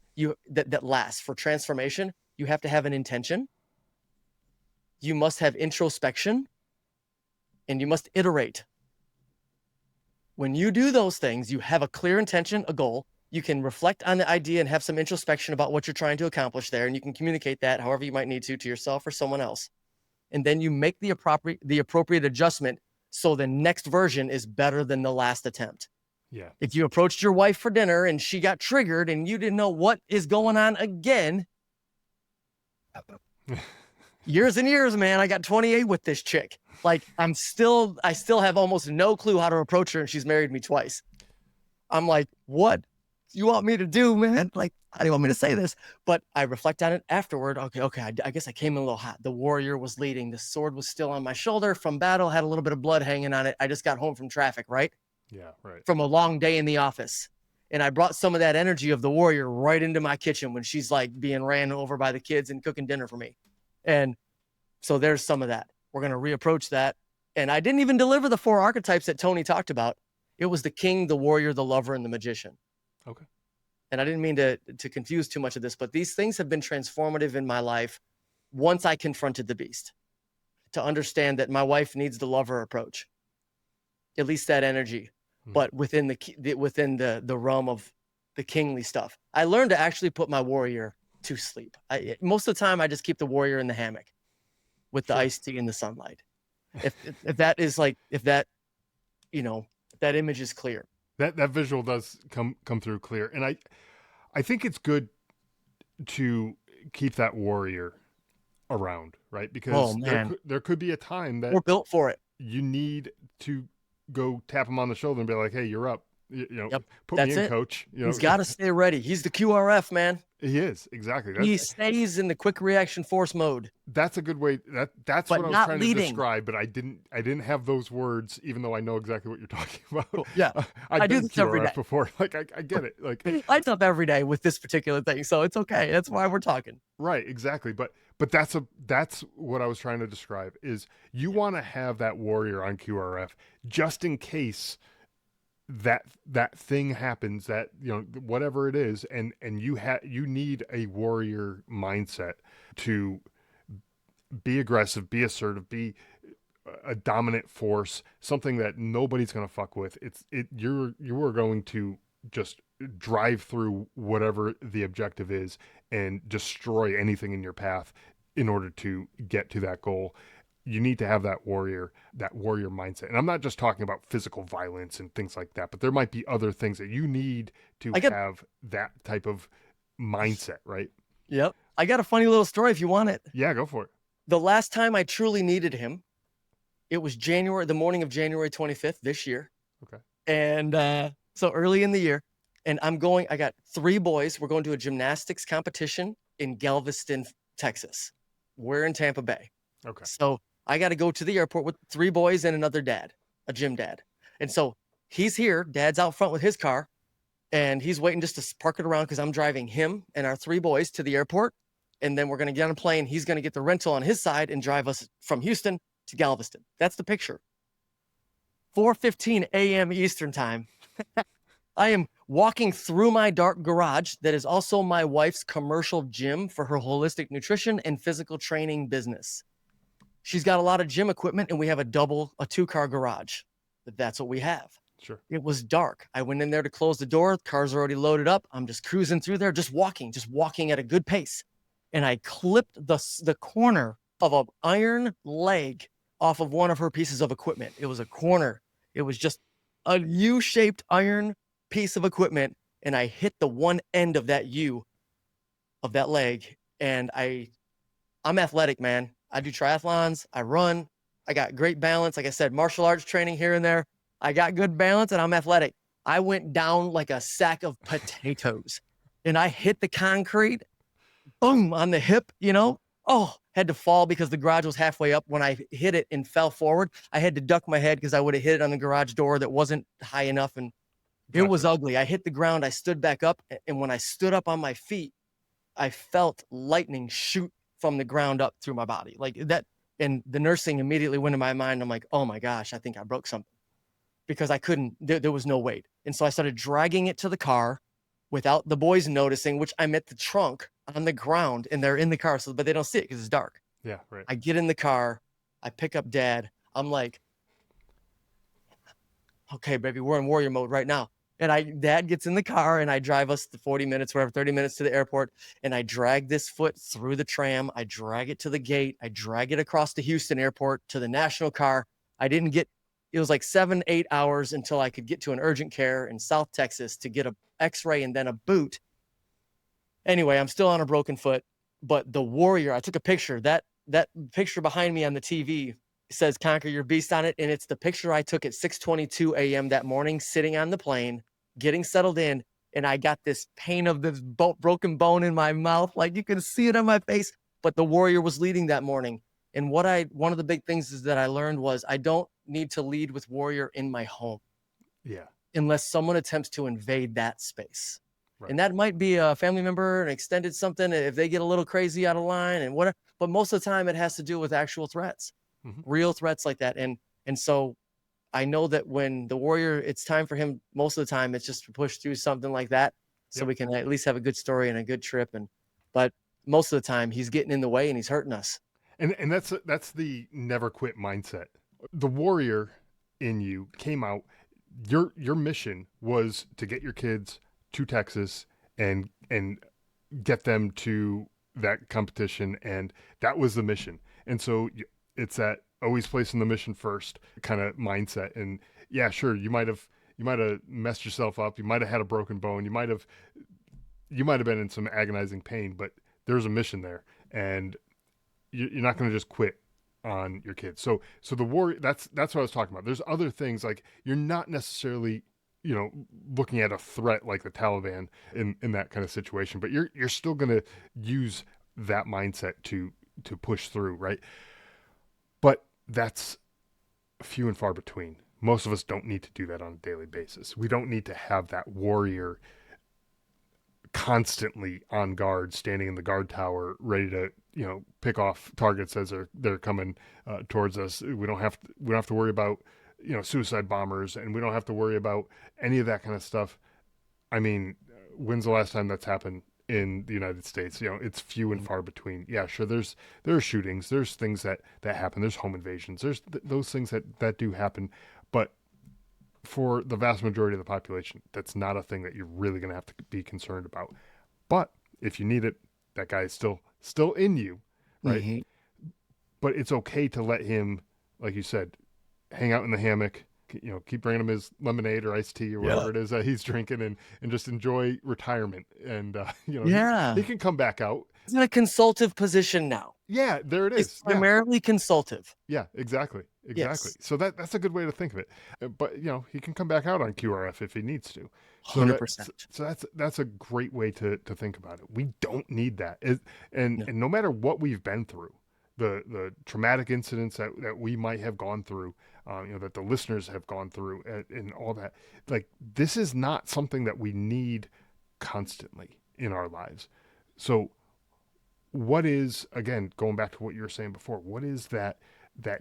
Speaker 2: that lasts for transformation, you have to have an intention. you must have introspection, and you must iterate. When you do those things, you have a clear intention, a goal. You can reflect on the idea and have some introspection about what you're trying to accomplish there, and you can communicate that however you might need to yourself or someone else. And then you make the appropriate adjustment so the next version is better than the last attempt.
Speaker 1: Yeah.
Speaker 2: If you approached your wife for dinner and she got triggered and you didn't know what is going on again, years and years, man, I got 28 with this chick. Like I still have almost no clue how to approach her, and she's married me twice. I'm like, what you want me to do, man? Like, how do you want me to say this? But I reflect on it afterward. Okay. I guess I came in a little hot. The warrior was leading. The sword was still on my shoulder from battle, had a little bit of blood hanging on it. I just got home from traffic, right?
Speaker 1: Yeah, right.
Speaker 2: From a long day in the office. And I brought some of that energy of the warrior right into my kitchen when she's like being ran over by the kids and cooking dinner for me. And so there's some of that. We're going to reapproach that. And I didn't even deliver the 4 archetypes that Tony talked about. It was the king, the warrior, the lover, and the magician.
Speaker 1: Okay.
Speaker 2: And I didn't mean to confuse too much of this, but these things have been transformative in my life once I confronted the beast, to understand that my wife needs the lover approach, at least that energy, but within the realm of the kingly stuff. I learned to actually put my warrior to sleep. Most of the time, I just keep the warrior in the hammock with the iced tea in the sunlight. If that image is clear.
Speaker 1: That visual does come through clear. And I think it's good to keep that warrior around, right? Because there could be a time that
Speaker 2: we're built for it.
Speaker 1: You need to go tap him on the shoulder and be like, hey, you're up. Put
Speaker 2: That's
Speaker 1: me in,
Speaker 2: it.
Speaker 1: coach.
Speaker 2: He's got to stay ready. He's the QRF, man.
Speaker 1: He is, exactly.
Speaker 2: He stays in the quick reaction force mode.
Speaker 1: That's a good way. That's what I was trying to describe, but I didn't have those words, even though I know exactly what you're talking about.
Speaker 2: Cool. Yeah,
Speaker 1: I
Speaker 2: do this every day
Speaker 1: before. Like I get it. Like
Speaker 2: I up every day with this particular thing, so it's okay. That's why we're talking.
Speaker 1: Right, exactly. But that's what I was trying to describe. Is you want to have that warrior on QRF just in case that thing happens, that whatever it is, and you need a warrior mindset to be aggressive, be assertive, be a dominant force, something that nobody's going to fuck with. You are going to just drive through whatever the objective is and destroy anything in your path in order to get to that goal. You need to have that warrior mindset. And I'm not just talking about physical violence and things like that, but there might be other things that you need to have that type of mindset, right?
Speaker 2: Yep. I got a funny little story if you want it.
Speaker 1: Yeah, go for it.
Speaker 2: The last time I truly needed him, it was the morning of January 25th this year.
Speaker 1: Okay.
Speaker 2: And so early in the year, and I got 3 boys. We're going to a gymnastics competition in Galveston, Texas. We're in Tampa Bay.
Speaker 1: Okay.
Speaker 2: So I got to go to the airport with 3 boys and another dad, a gym dad. And so he's here. Dad's out front with his car, and he's waiting just to park it around because I'm driving him and our 3 boys to the airport. And then we're going to get on a plane. He's going to get the rental on his side and drive us from Houston to Galveston. That's the picture. 4:15 a.m. Eastern time. I am walking through my dark garage that is also my wife's commercial gym for her holistic nutrition and physical training business. She's got a lot of gym equipment, and we have a 2-car garage. That's what we have.
Speaker 1: Sure.
Speaker 2: It was dark. I went in there to close the door. Cars are already loaded up. I'm just cruising through there, just walking at a good pace. And I clipped the corner of an iron leg off of one of her pieces of equipment. It was a corner. It was just a U-shaped iron piece of equipment. And I hit the one end of that U of that leg. And I'm athletic, man. I do triathlons. I run. I got great balance. Like I said, martial arts training here and there. I got good balance and I'm athletic. I went down like a sack of potatoes and I hit the concrete, boom, on the hip, had to fall because the garage was halfway up. When I hit it and fell forward, I had to duck my head because I would have hit it on the garage door that wasn't high enough. And it was ugly. I hit the ground. I stood back up. And when I stood up on my feet, I felt lightning shoot from the ground up through my body like that. And the nursing immediately went in my mind. I'm like, oh my gosh, I think I broke something because I couldn't, there was no weight. And so I started dragging it to the car without the boys noticing, which I'm at the trunk on the ground and they're in the car. But they don't see it because it's dark.
Speaker 1: Yeah, right.
Speaker 2: I get in the car, I pick up dad. I'm like, okay, baby, we're in warrior mode right now. And dad gets in the car and I drive us the 40 minutes, whatever, 30 minutes to the airport. And I drag this foot through the tram. I drag it to the gate. I drag it across the Houston airport to the national car. I didn't get, it was like 7, 8 hours until I could get to an urgent care in South Texas to get a x-ray and then a boot. Anyway, I'm still on a broken foot, but the warrior, I took a picture. That picture behind me on the TV says "Conquer Your Beast" on it, and it's the picture I took at 6:22 a.m. that morning, sitting on the plane, getting settled in, and I got this pain of this broken bone in my mouth, like you can see it on my face. But the warrior was leading that morning, and one of the big things is that I learned was I don't need to lead with warrior in my home
Speaker 1: Yeah,
Speaker 2: unless someone attempts to invade that space.
Speaker 1: right.
Speaker 2: And that might be a family member, an extended something, if they get a little crazy out of line and whatever. But most of the time, it has to do with actual threats,
Speaker 1: Hmm.
Speaker 2: real threats like that. And so I know that when the warrior, it's time for him. Most of the time, it's just to push through something like that, so
Speaker 1: Yep.
Speaker 2: we can at least have a good story and a good trip. But most of the time, he's getting in the way and he's hurting us.
Speaker 1: And that's the never quit mindset. The warrior in you came out. Your mission was to get your kids to Texas and get them to that competition, and that was the mission. And so it's that always placing the mission first kind of mindset. And yeah, sure, you might have messed yourself up, you might have had a broken bone, you might have been in some agonizing pain, but there's a mission there, and you're not going to just quit on your kids. So the war, that's what I was talking about. There's other things, like you're not necessarily, looking at a threat like the Taliban in that kind of situation, but you're still going to use that mindset to push through, right? But that's few and far between. Most of us don't need to do that on a daily basis. We don't need to have that warrior constantly on guard, standing in the guard tower, ready to pick off targets as they're coming towards us. We don't have to worry about suicide bombers, and we don't have to worry about any of that kind of stuff. I mean, when's the last time that's happened in the United States? It's few and far between. Yeah, sure. There are shootings. There's things that happen. There's home invasions. There's those things that do happen, but for the vast majority of the population, that's not a thing that you're really going to have to be concerned about. But if you need it, that guy is still in you, right?
Speaker 2: Mm-hmm.
Speaker 1: But it's okay to let him, like you said, hang out in the hammock. Keep bringing him his lemonade or iced tea or
Speaker 2: Yeah.
Speaker 1: whatever it is that he's drinking, and just enjoy retirement. And he
Speaker 2: Yeah.
Speaker 1: can come back out.
Speaker 2: He's in a consultative position now.
Speaker 1: Yeah, there it
Speaker 2: It's
Speaker 1: is. Yeah,
Speaker 2: primarily consultative.
Speaker 1: yeah, exactly.
Speaker 2: Yes.
Speaker 1: So that's a good way to think of it. But he can come back out on QRF if he needs to. So that
Speaker 2: 100%.
Speaker 1: so that's a great way to think about it. We don't need that.
Speaker 2: No.
Speaker 1: And no matter what we've been through, the traumatic incidents that we might have gone through, that the listeners have gone through, and all that, like, this is not something that we need constantly in our lives. So what is, again, going back to what you were saying before, what is that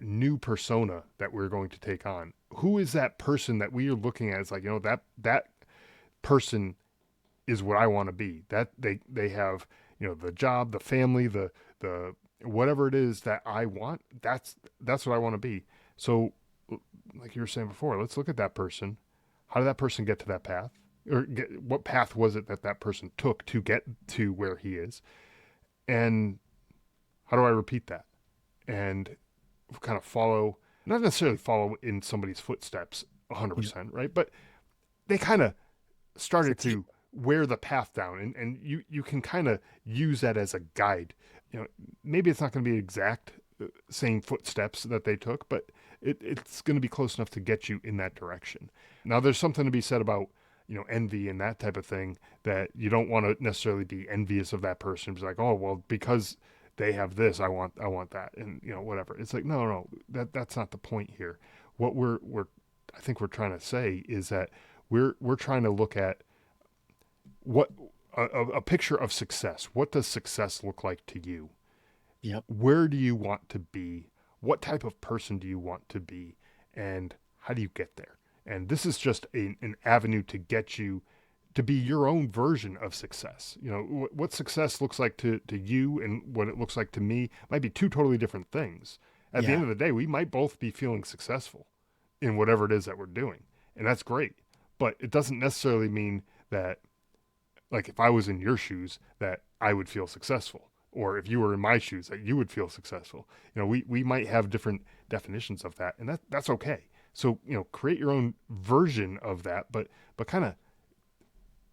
Speaker 1: new persona that we're going to take on? Who is that person that we are looking at? It's like, that person is what I want to be. That they have, the job, the family, the whatever it is that I want. That's what I want to be. So, like you were saying before, let's look at that person. How did that person get to that path? Or what path was it that person took to get to where he is? And how do I repeat that? And kind of follow, not necessarily follow in somebody's footsteps
Speaker 2: Yeah.
Speaker 1: 100%, right? But they kind of started to wear the path down, and you can kind of use that as a guide. Maybe it's not going to be exact same footsteps that they took, but it's going to be close enough to get you in that direction. Now, there's something to be said about envy and that type of thing, that you don't want to necessarily be envious of that person. It's like, oh, well, because they have this, I want that, and whatever. It's like, no, that's not the point here. What I think we're trying to say is that we're trying to look at what a picture of success. What does success look like to you?
Speaker 2: Yep.
Speaker 1: Where do you want to be? What type of person do you want to be? And how do you get there? And this is just an avenue to get you to be your own version of success. You know, what success looks like to you and what it looks like to me might be two totally different things. At the
Speaker 2: Yeah.
Speaker 1: end of the day, we might both be feeling successful in whatever it is that we're doing. And that's great. But it doesn't necessarily mean that, like, if I was in your shoes, that I would feel successful. Or if you were in my shoes, that you would feel successful. You know, we might have different definitions of that, and that's okay. So, you know, create your own version of that, but kind of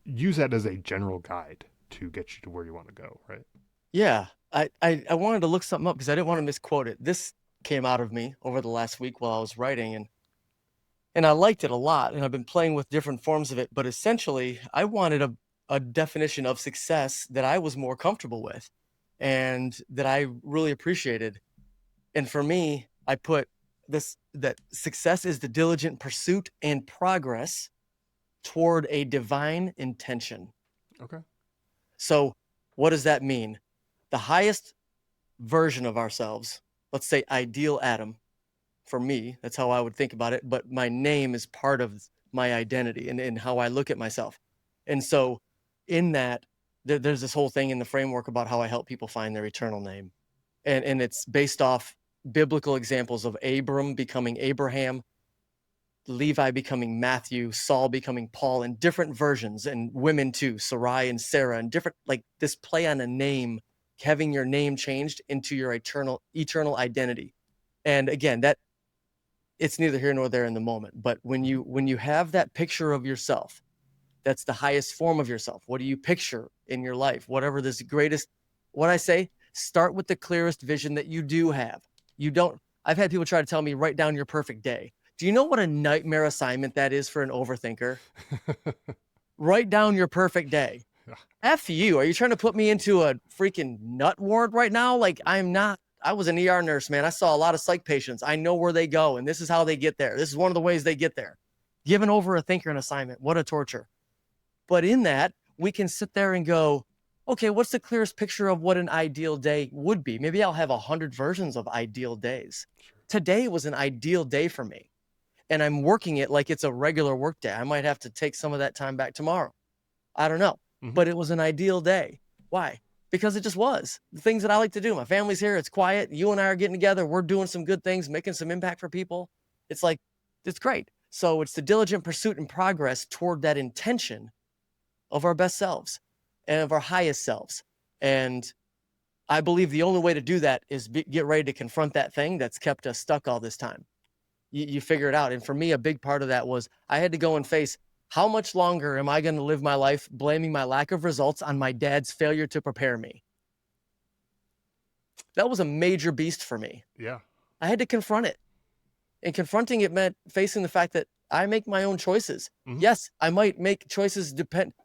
Speaker 1: use that as a general guide to get you to where you want to go, right?
Speaker 2: Yeah. I wanted to look something up because I didn't want to misquote it. This came out of me over the last week while I was writing, and I liked it a lot, and I've been playing with different forms of it. But essentially, I wanted a definition of success that I was more comfortable with and that I really appreciated. And for me, I put this that success is the diligent pursuit and progress toward a divine intention.
Speaker 1: Okay.
Speaker 2: So, what does that mean? The highest version of ourselves, let's say ideal Adam, for me, that's how I would think about it. But my name is part of my identity and how I look at myself. And so, in that, there's this whole thing in the framework about how I help people find their eternal name. And it's based off biblical examples of Abram becoming Abraham, Levi becoming Matthew, Saul becoming Paul, and different versions, and women too, Sarai and Sarah, and different, like this play on a name, having your name changed into your eternal identity. And again, that it's neither here nor there in the moment. But when you have that picture of yourself, that's the highest form of yourself. What do you picture in your life? Whatever this greatest, what I say, start with the clearest vision that you do have. You don't, I've had people try to tell me, write down your perfect day. Do you know what a nightmare assignment that is for an overthinker? Write down your perfect day.
Speaker 1: Yeah.
Speaker 2: F you. Are you trying to put me into a freaking nut ward right now? Like, I'm not. I was an ER nurse, man. I saw a lot of psych patients. I know where they go, and this is how they get there. This is one of the ways they get there. Giving over a thinker an assignment. What a torture. But in that, we can sit there and go, okay, what's the clearest picture of what an ideal day would be? Maybe I'll have 100 versions of ideal days.
Speaker 1: Sure.
Speaker 2: Today was an ideal day for me, and I'm working it like it's a regular work day. I might have to take some of that time back tomorrow. I don't know, but it was an ideal day. Why? Because it just was. The things that I like to do. My family's here. It's quiet. You and I are getting together. We're doing some good things, making some impact for people. It's like, it's great. So it's the diligent pursuit and progress toward that intention of our best selves and of our highest selves. And I believe the only way to do that is get ready to confront that thing that's kept us stuck all this time. You figure it out. And for me, a big part of that was I had to go and face, how much longer am I going to live my life blaming my lack of results on my dad's failure to prepare me? That was a major beast for me.
Speaker 1: Yeah.
Speaker 2: I had to confront it. And confronting it meant facing the fact that I make my own choices. Yes, I might make choices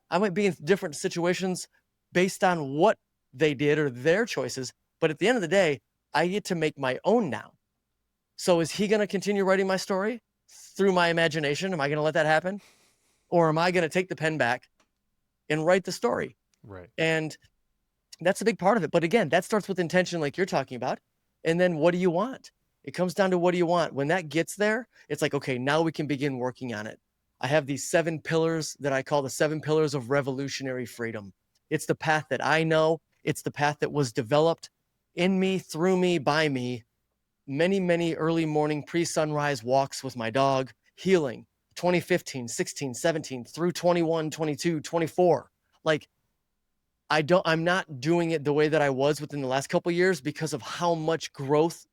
Speaker 2: I might be in different situations based on what they did or their choices. But at the end of the day, I get to make my own now. So is he going to continue writing my story through my imagination? Am I going to let that happen? Or am I going to take the pen back and write the story?
Speaker 1: Right.
Speaker 2: And that's a big part of it. But again, that starts with intention, like you're talking about. And then what do you want? It comes down to what do you want? When that gets there, it's like, okay, now we can begin working on it. I have these 7 pillars that I call the 7 pillars of revolutionary freedom. It's the path that I know. It's the path that was developed in me, through me, by me. Many, many early morning pre-sunrise walks with my dog, healing, 2015, 16, 17, through 21, 22, 24. Like, I'm not doing it the way that I was within the last couple of years because of how much growth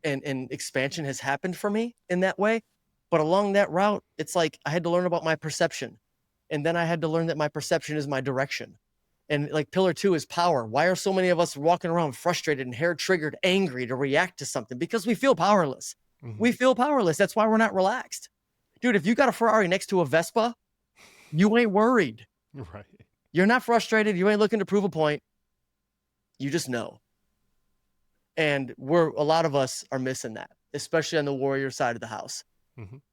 Speaker 2: and expansion has happened for me in that way. But along that route, it's like I had to learn about my perception. And then I had to learn that my perception is my direction. And like pillar 2 is power. Why are so many of us walking around frustrated and hair triggered, angry to react to something? Because we feel powerless. We feel powerless. That's why we're not relaxed. Dude, if you got a Ferrari next to a Vespa, you ain't worried.
Speaker 1: Right.
Speaker 2: You're not frustrated. You ain't looking to prove a point. You just know. And a lot of us are missing that, especially on the warrior side of the house.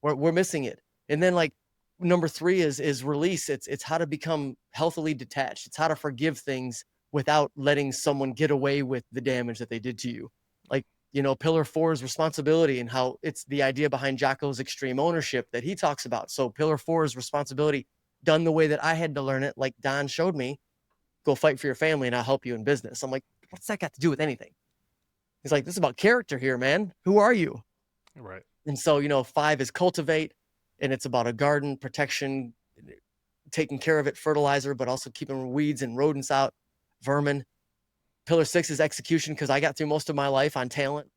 Speaker 2: We're missing it. And then like number 3 is release. It's how to become healthily detached. It's how to forgive things without letting someone get away with the damage that they did to you. Like, pillar 4 is responsibility, and how it's the idea behind Jocko's extreme ownership that he talks about. So pillar 4 is responsibility. done the way that I had to learn it, like Don showed me, go fight for your family and I'll help you in business. I'm like, what's that got to do with anything? He's like, this is about character here, man. Who are you?
Speaker 1: Right.
Speaker 2: And so, 5 is cultivate, and it's about a garden, protection, taking care of it, fertilizer, but also keeping weeds and rodents out, vermin. Pillar 6 is execution, because I got through most of my life on talent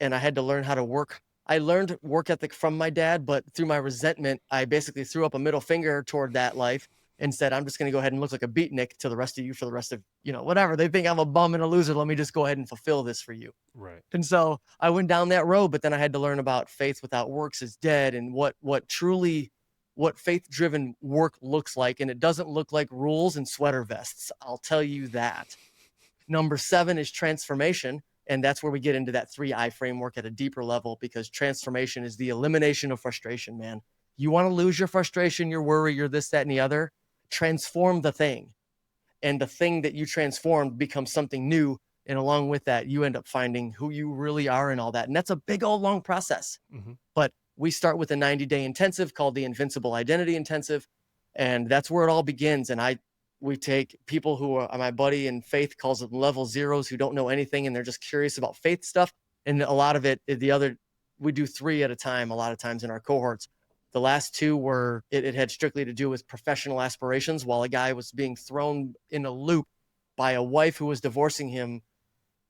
Speaker 2: and I had to learn how to work. I learned work ethic from my dad, but through my resentment, I basically threw up a middle finger toward that life and said, I'm just going to go ahead and look like a beatnik to the rest of you for the rest of, whatever. They think I'm a bum and a loser. Let me just go ahead and fulfill this for you.
Speaker 1: Right.
Speaker 2: And so I went down that road, but then I had to learn about faith without works is dead, and what faith-driven work looks like. And it doesn't look like rules and sweater vests. I'll tell you that. Number 7 is transformation. And that's where we get into that 3I framework at a deeper level, because transformation is the elimination of frustration, man. You want to lose your frustration, your worry, your this, that, and the other. Transform the thing. And the thing that you transformed becomes something new. And along with that, you end up finding who you really are and all that. And that's a big old long process.
Speaker 1: Mm-hmm.
Speaker 2: But we start with a 90-day intensive called the Invincible Identity Intensive. And that's where it all begins. And we take people who are, my buddy in faith calls them level zeros, who don't know anything and they're just curious about faith stuff. And a lot of it, we do 3 at a time, a lot of times in our cohorts. The last 2 were, it had strictly to do with professional aspirations, while a guy was being thrown in a loop by a wife who was divorcing him,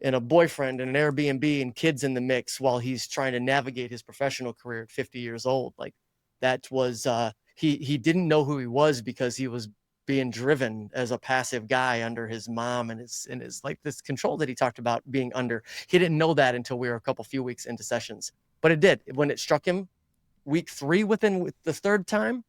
Speaker 2: and a boyfriend and an Airbnb and kids in the mix, while he's trying to navigate his professional career at 50 years old. Like, that was, he didn't know who he was, because he was being driven as a passive guy under his mom and his like this control that he talked about being under. He didn't know that until we were a few weeks into sessions, but it did. When it struck him week 3, within the 3rd time,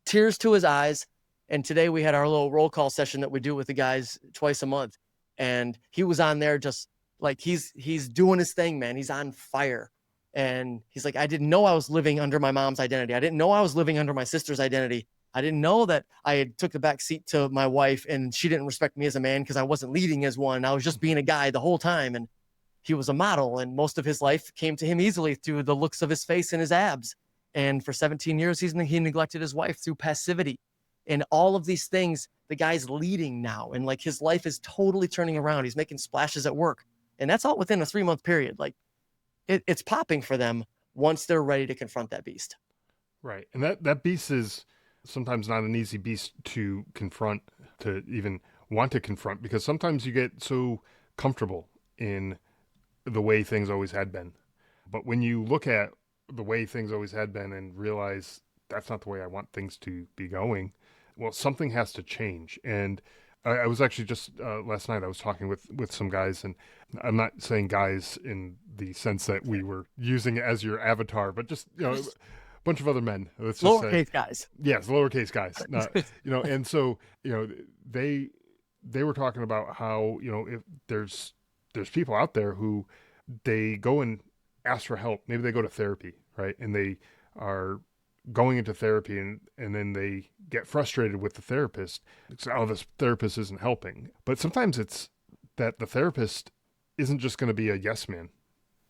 Speaker 2: tears to his eyes. And today we had our little roll call session that we do with the guys twice a month. And he was on there just like, he's doing his thing, man. He's on fire. And he's like, I didn't know I was living under my mom's identity. I didn't know I was living under my sister's identity. I didn't know that I had took the back seat to my wife and she didn't respect me as a man because I wasn't leading as one. I was just being a guy the whole time. And he was a model, and most of his life came to him easily through the looks of his face and his abs. And for 17 years, he neglected his wife through passivity. And all of these things, the guy's leading now. And like, his life is totally turning around. He's making splashes at work. And that's all within a 3-month period. Like, it's popping for them once they're ready to confront that beast.
Speaker 1: Right. And that beast is sometimes not an easy beast to confront, to even want to confront, because sometimes you get so comfortable in the way things always had been. But when you look at the way things always had been and realize that's not the way I want things to be going, well, something has to change. And I was actually just last night I was talking with some guys, and I'm not saying guys in the sense that we were using it as your avatar, but just, a bunch of other men. Let's just
Speaker 2: lowercase guys.
Speaker 1: Yes, lowercase guys. And so, they were talking about how, if there's people out there who they go and ask for help. Maybe they go to therapy, right? And they are going into therapy, and then they get frustrated with the therapist. It's, oh, this therapist isn't helping. But sometimes it's that the therapist isn't just going to be a yes man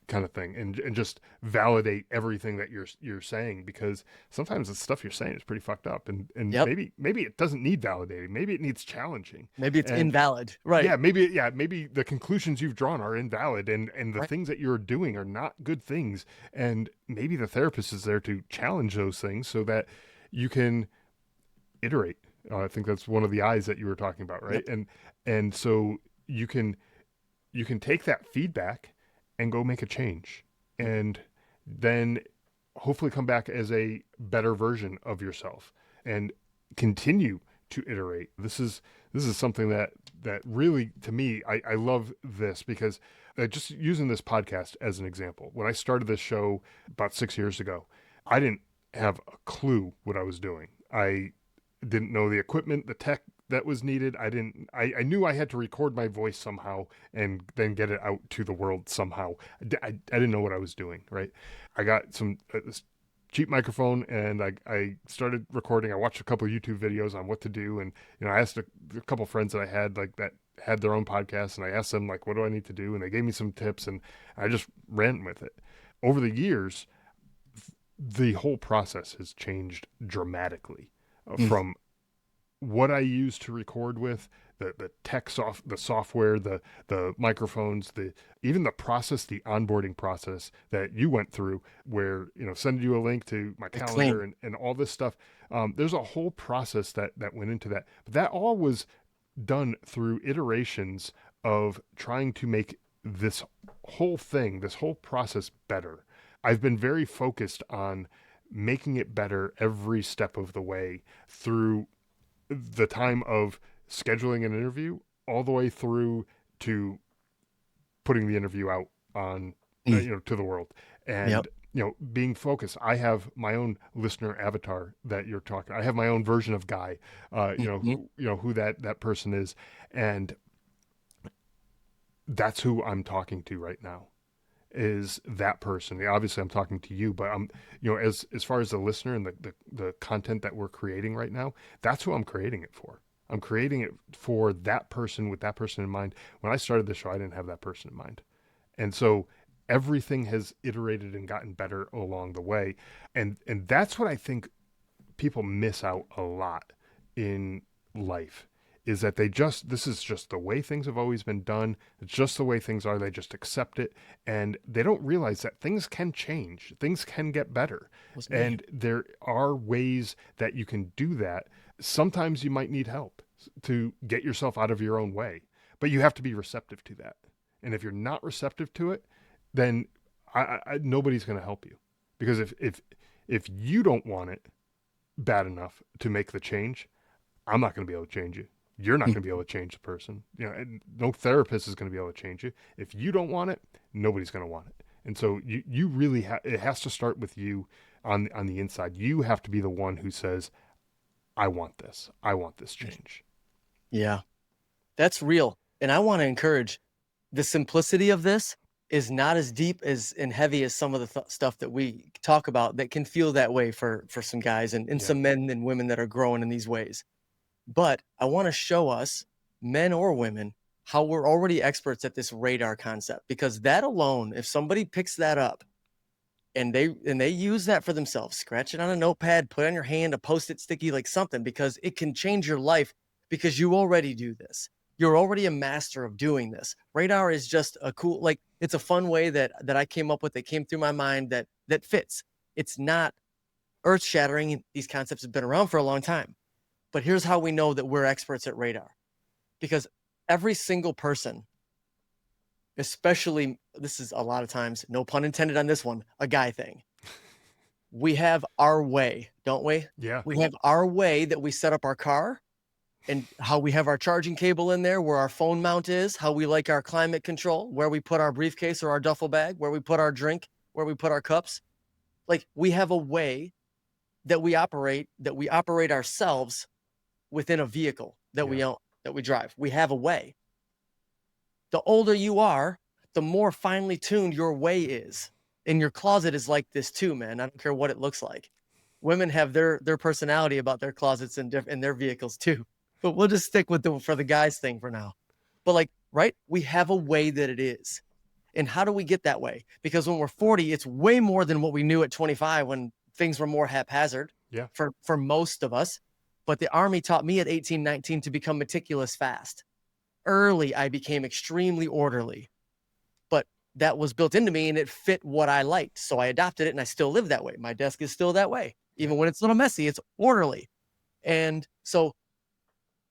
Speaker 1: kind of thing and just validate everything that you're saying, because sometimes the stuff you're saying is pretty fucked up, and
Speaker 2: Yep.
Speaker 1: maybe it doesn't need validating. Maybe it needs challenging.
Speaker 2: Maybe it's invalid. Right.
Speaker 1: Yeah, maybe the conclusions you've drawn are invalid, and the
Speaker 2: Right.
Speaker 1: things that you're doing are not good things, and maybe the therapist is there to challenge those things so that you can iterate. I think that's one of the I's that you were talking about, right?
Speaker 2: Yep.
Speaker 1: And so you can take that feedback and go make a change, and then hopefully come back as a better version of yourself and continue to iterate. This is something that really, to me, I love this, because just using this podcast as an example, when I started this show about 6 years ago, I didn't have a clue what I was doing. I didn't know the equipment, the tech that was needed. I knew I had to record my voice somehow and then get it out to the world somehow. I didn't know what I was doing, right? I got this cheap microphone, and I started recording. I watched a couple of YouTube videos on what to do, and I asked a couple of friends that I had, like, that had their own podcasts, and I asked them, like, what do I need to do? And they gave me some tips, and I just ran with it. Over the years, the whole process has changed dramatically. From what I use to record with, the software, the microphones, even the process, the onboarding process that you went through, where send you a link to my
Speaker 2: The
Speaker 1: calendar
Speaker 2: clean.
Speaker 1: and all this stuff. There's a whole process that went into that. But that all was done through iterations of trying to make this this whole process better. I've been very focused on making it better every step of the way through the time of scheduling an interview all the way through to putting the interview out on
Speaker 2: Mm.
Speaker 1: to the world.
Speaker 2: Yep.
Speaker 1: And being focused. I have my own listener avatar that you're talking. I have my own version of Guy.
Speaker 2: Mhm.
Speaker 1: Who that person is, and that's who I'm talking to right now. Is that person? Obviously, I'm talking to you, but I'm as far as the listener and the content that we're creating right now, that's who I'm creating it for. I'm creating it for that person with that person in mind. When I started the show, I didn't have that person in mind, and so everything has iterated and gotten better along the way, and that's what I think people miss out a lot in life, is that this is just the way things have always been done. It's just the way things are. They just accept it, and they don't realize that things can change. Things can get better.
Speaker 2: Was me.
Speaker 1: And there are ways that you can do that. Sometimes you might need help to get yourself out of your own way, but you have to be receptive to that. And if you're not receptive to it, then nobody's going to help you, because if you don't want it bad enough to make the change, I'm not going to be able to change you. You're not
Speaker 2: Mm.
Speaker 1: going to be able to change the person. And no therapist is going to be able to change you. If you don't want it, nobody's going to want it. And so you really it has to start with you on the inside. You have to be the one who says, I want this. I want this change.
Speaker 2: Yeah, that's real. And I want to encourage the simplicity of this is not as deep as and heavy as some of the stuff that we talk about that can feel that way for some guys and
Speaker 1: Yeah.
Speaker 2: some men and women that are growing in these ways. But I want to show us, men or women, how we're already experts at this radar concept, because that alone, if somebody picks that up and they use that for themselves, scratch it on a notepad, put it on your hand, a post-it sticky, like something, because it can change your life, because you already do this. You're already a master of doing this. Radar is just a cool, like, it's a fun way that I came up with, that came through my mind, that fits. It's not earth-shattering. These concepts have been around for a long time. But here's how we know that we're experts at radar. Because every single person, especially, this is a lot of times, no pun intended on this one, a guy thing. We have our way, don't we?
Speaker 1: Yeah.
Speaker 2: We have our way that we set up our car, and how we have our charging cable in there, where our phone mount is, how we like our climate control, where we put our briefcase or our duffel bag, where we put our drink, where we put our cups. Like, we have a way that we operate ourselves within a vehicle that
Speaker 1: Yeah.
Speaker 2: we own, that we drive. We have a way. The older you are, the more finely tuned your way is. And your closet is like this too, man. I don't care what it looks like. Women have their personality about their closets and their vehicles too. But we'll just stick with for the guys thing for now. But like, right? We have a way that it is. And how do we get that way? Because when we're 40, it's way more than what we knew at 25, when things were more haphazard
Speaker 1: Yeah.
Speaker 2: for most of us. But the Army taught me at 18, 19 to become meticulous fast. Early, I became extremely orderly. But that was built into me and it fit what I liked. So I adopted it and I still live that way. My desk is still that way.
Speaker 1: Yeah.
Speaker 2: Even when it's a little messy, it's orderly. And so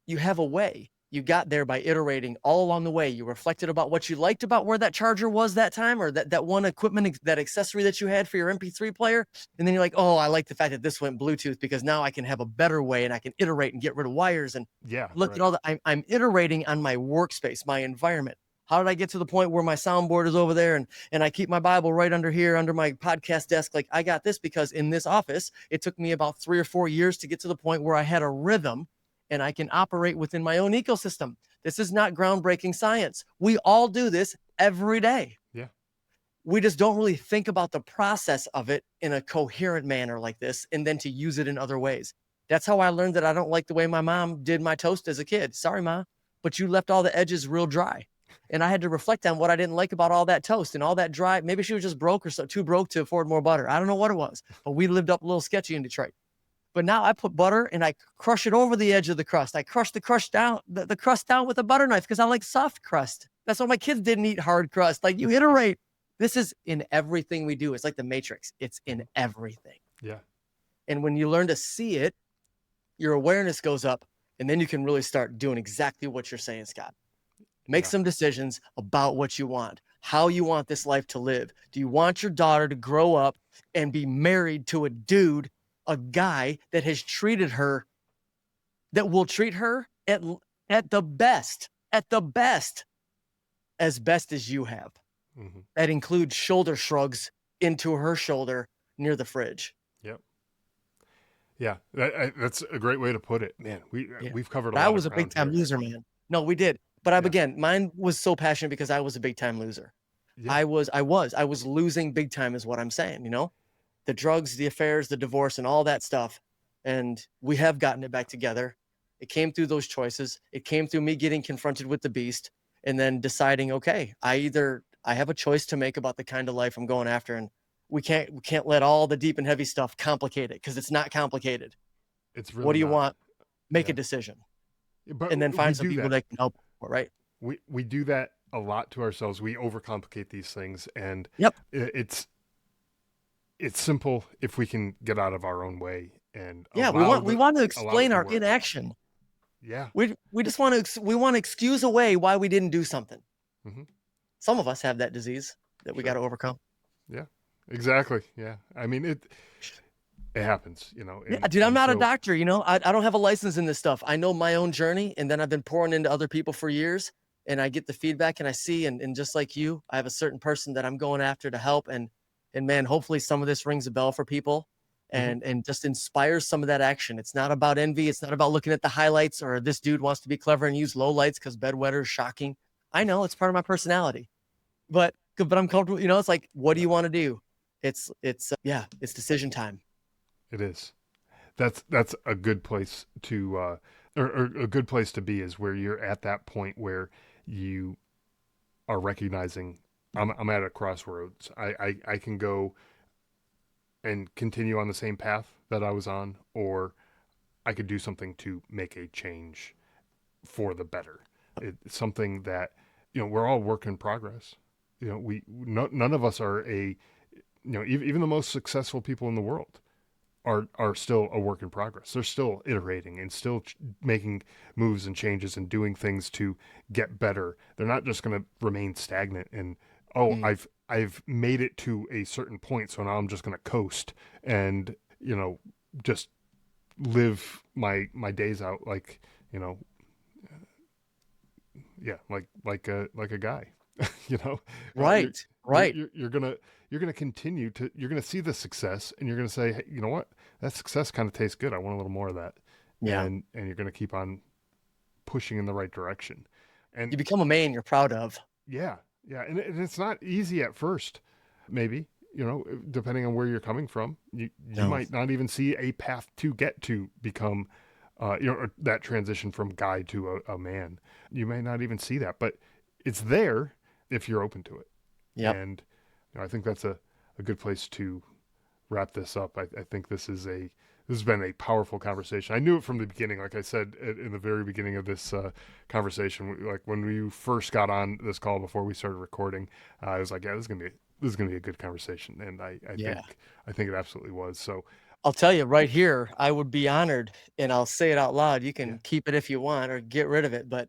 Speaker 2: you have a way. You got there by iterating all along the way. You reflected about what you liked about where that charger was that time, or that one equipment, that accessory that you had for your MP3 player. And then you're like, oh, I like the fact that this went Bluetooth, because now I can have a better way and I can iterate and get rid of wires. And
Speaker 1: Yeah.
Speaker 2: look
Speaker 1: Right.
Speaker 2: at all that. I'm iterating on my workspace, my environment. How did I get to the point where my soundboard is over there and I keep my Bible right under here, under my podcast desk? Like, I got this because in this office, it took me about 3 or 4 years to get to the point where I had a rhythm and I can operate within my own ecosystem. This is not groundbreaking science. We all do this every day.
Speaker 1: Yeah.
Speaker 2: We just don't really think about the process of it in a coherent manner like this, and then to use it in other ways. That's how I learned that I don't like the way my mom did my toast as a kid. Sorry, Ma, but you left all the edges real dry. And I had to reflect on what I didn't like about all that toast and all that dry. Maybe she was just broke, or so too broke to afford more butter. I don't know what it was, but we lived up a little sketchy in Detroit. But now I put butter and I crush it over the edge of the crust. I crush the crust down with a butter knife because I like soft crust. That's why my kids didn't eat hard crust. Like, you iterate. This is in everything we do. It's like the Matrix. It's in everything.
Speaker 1: Yeah.
Speaker 2: And when you learn to see it, your awareness goes up, and then you can really start doing exactly what you're saying, Scott. Make some decisions about what you want, how you want this life to live. Do you want your daughter to grow up and be married to a dude, a guy that has treated her, that will treat her at the best, as best as you have?
Speaker 1: Mm-hmm.
Speaker 2: That includes shoulder shrugs into her shoulder near the fridge.
Speaker 1: Yep. Yeah, that's a great way to put it, man. We've covered a
Speaker 2: But
Speaker 1: lot
Speaker 2: I was
Speaker 1: of
Speaker 2: a big
Speaker 1: ground
Speaker 2: time
Speaker 1: here.
Speaker 2: loser, man. No, we did. But again, mine was so passionate because I was a big time loser.
Speaker 1: Yeah.
Speaker 2: I was losing big time is what I'm saying, the drugs, the affairs, the divorce, and all that stuff. And we have gotten it back together. It came through those choices. It came through me getting confronted with the beast and then deciding, okay, I have a choice to make about the kind of life I'm going after. And we can't let all the deep and heavy stuff complicate it, because it's not complicated.
Speaker 1: It's really
Speaker 2: What do you
Speaker 1: not.
Speaker 2: want? Make
Speaker 1: Yeah.
Speaker 2: a decision.
Speaker 1: But
Speaker 2: And then
Speaker 1: we
Speaker 2: find some
Speaker 1: do
Speaker 2: people that can help, right?
Speaker 1: We do that a lot to ourselves. We overcomplicate these things, and
Speaker 2: Yep.
Speaker 1: it's simple if we can get out of our own way and
Speaker 2: Yeah,
Speaker 1: allow
Speaker 2: we want to
Speaker 1: allow it
Speaker 2: explain
Speaker 1: to
Speaker 2: our
Speaker 1: work.
Speaker 2: inaction.
Speaker 1: Yeah.
Speaker 2: We just want to excuse away why we didn't do something.
Speaker 1: Mm-hmm.
Speaker 2: Some of us have that disease that we got to overcome.
Speaker 1: Yeah, exactly. Yeah. I mean, it happens,
Speaker 2: Yeah, dude, I'm not a doctor, I don't have a license in this stuff. I know my own journey, and then I've been pouring into other people for years, and I get the feedback, and I see, and just like you, I have a certain person that I'm going after to help. And man, hopefully some of this rings a bell for people and just inspires some of that action. It's not about envy. It's not about looking at the highlights, or this dude wants to be clever and use lowlights because bedwetter is shocking. I know it's part of my personality, but I'm comfortable. It's like, what do you want to do? It's decision time.
Speaker 1: It is. That's a good place to or a good place to be, is where you're at that point where you are recognizing I'm at a crossroads. I can go and continue on the same path that I was on, or I could do something to make a change for the better. It's something that, we're all work in progress. None of us are even the most successful people in the world are still a work in progress. They're still iterating and still making moves and changes and doing things to get better. They're not just going to remain stagnant and, I've made it to a certain point, so now I'm just going to coast and, just live my days out like, like a guy,
Speaker 2: Right.
Speaker 1: You're gonna continue to, you're gonna see the success, and you're gonna say, hey, you know what, that success kind of tastes good. I want a little more of that.
Speaker 2: Yeah.
Speaker 1: And you're gonna keep on pushing in the right direction. And
Speaker 2: You become a man you're proud of.
Speaker 1: yeah, and it's not easy at first. Maybe, depending on where you're coming from, you might not even see a path to get to become, that transition from guy to a man. You may not even see that, but it's there if you're open to it.
Speaker 2: Yeah.
Speaker 1: And I think that's a good place to wrap this up. I think this has been a powerful conversation. I knew it from the beginning. Like I said in the very beginning of this conversation, like when we first got on this call before we started recording, I was like, yeah, this is gonna be a good conversation, and I think it absolutely was. So
Speaker 2: I'll tell you right here, I would be honored, and I'll say it out loud. You can keep it if you want or get rid of it. But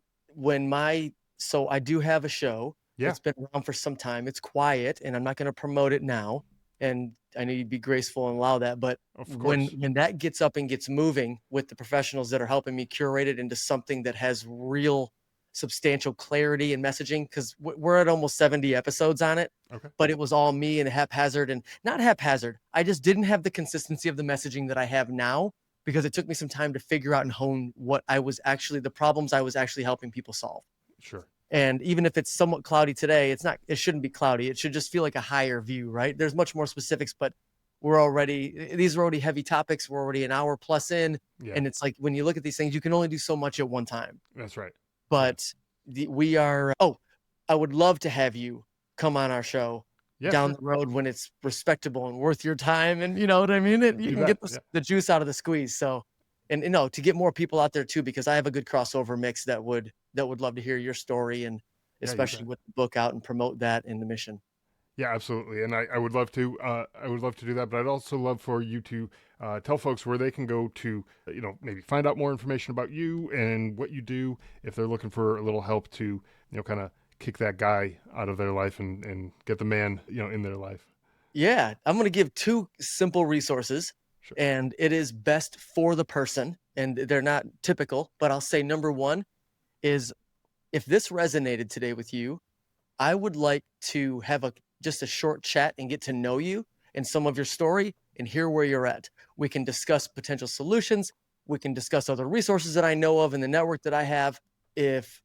Speaker 2: so I do have a show.
Speaker 1: Yeah.
Speaker 2: It's been around for some time. It's quiet, and I'm not going to promote it now. And I know you'd be graceful and allow that. But
Speaker 1: Of course.
Speaker 2: when that gets up and gets moving with the professionals that are helping me curate it into something that has real substantial clarity and messaging, because we're at almost 70 episodes on it.
Speaker 1: Okay.
Speaker 2: But it was all me and haphazard, and not haphazard. I just didn't have the consistency of the messaging that I have now, because it took me some time to figure out and hone the problems I was actually helping people solve.
Speaker 1: Sure.
Speaker 2: And even if it's somewhat cloudy today, it shouldn't be cloudy. It should just feel like a higher view, right? There's much more specifics, but these are already heavy topics. We're already an hour plus in.
Speaker 1: Yeah.
Speaker 2: And it's like, when you look at these things, you can only do so much at one time.
Speaker 1: That's right.
Speaker 2: But I would love to have you come on our show
Speaker 1: Yeah,
Speaker 2: down
Speaker 1: sure.
Speaker 2: the road when it's respectable and worth your time, and you know what I mean? And you
Speaker 1: You
Speaker 2: can
Speaker 1: bet.
Speaker 2: get the
Speaker 1: Yeah.
Speaker 2: the juice out of the squeeze. So, and you know, to get more people out there too, because I have a good crossover mix that would love to hear your story, and
Speaker 1: Yeah, you
Speaker 2: especially
Speaker 1: bet.
Speaker 2: with the book out and promote that in the mission.
Speaker 1: Yeah, absolutely. And I would love to. I would love to do that, but I'd also love for you to tell folks where they can go to, maybe find out more information about you and what you do if they're looking for a little help to, kind of kick that guy out of their life and get the man, in their life.
Speaker 2: Yeah, I'm gonna give 2 simple resources,
Speaker 1: Sure.
Speaker 2: and it is best for the person, and they're not typical, but I'll say number 1 is, if this resonated today with you, I would like to have a just a short chat and get to know you and some of your story and hear where you're at. We can discuss potential solutions. We can discuss other resources that I know of in the network that I have. If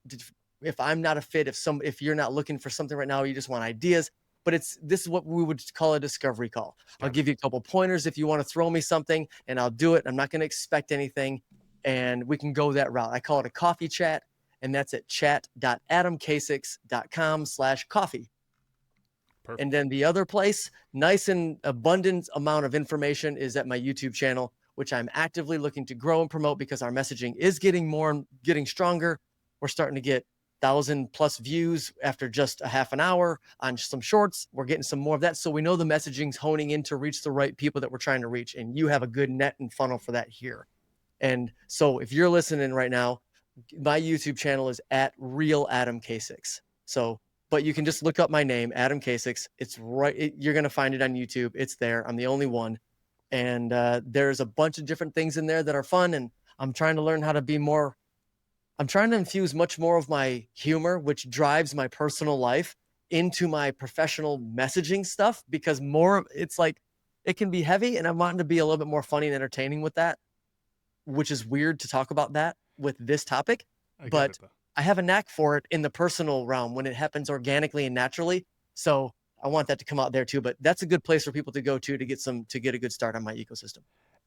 Speaker 2: if I'm not a fit, if you're not looking for something right now, you just want ideas. But this is what we would call a discovery call. I'll
Speaker 1: Gotcha.
Speaker 2: give you a couple pointers if you want to throw me something, and I'll do it. I'm not going to expect anything, and we can go that route. I call it a coffee chat, and that's at chat.adamkasix.com/coffee. And
Speaker 1: Perfect.
Speaker 2: then the other place, nice and abundant amount of information, is at my YouTube channel, which I'm actively looking to grow and promote because our messaging is getting stronger. We're starting to get 1,000+ views after just a half an hour on some shorts. We're getting some more of that. So we know the messaging's honing in to reach the right people that we're trying to reach. And you have a good net and funnel for that here. And so if you're listening right now, my YouTube channel is at Real Adam Kasix. So, but you can just look up my name, Adam Kasix. It's right. You're gonna find it on YouTube. It's there. I'm the only one, and there's a bunch of different things in there that are fun. And I'm trying to learn how to be more. I'm trying to infuse much more of my humor, which drives my personal life, into my professional messaging stuff, because more it's like it can be heavy, and I'm wanting to be a little bit more funny and entertaining with that, which is weird to talk about that with this topic,
Speaker 1: I get it
Speaker 2: but
Speaker 1: though.
Speaker 2: I have a knack for it in the personal realm when it happens organically and naturally. So I want that to come out there too. But that's a good place for people to go to get a good start on my ecosystem.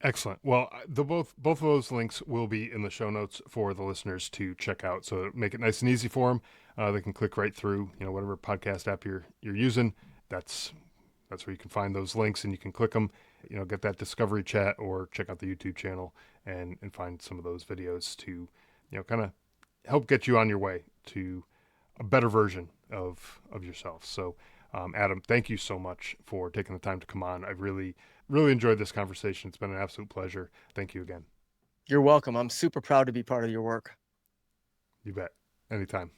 Speaker 1: Excellent. Well, the both of those links will be in the show notes for the listeners to check out. So make it nice and easy for them. They can click right through, whatever podcast app you're using. That's that's where you can find those links, and you can click them. Get that discovery chat or check out the YouTube channel and find some of those videos to, kind of help get you on your way to a better version of yourself. So, Adam, thank you so much for taking the time to come on. I've really enjoyed this conversation. It's been an absolute pleasure. Thank you again.
Speaker 2: You're welcome. I'm super proud to be part of your work.
Speaker 1: You bet. Anytime.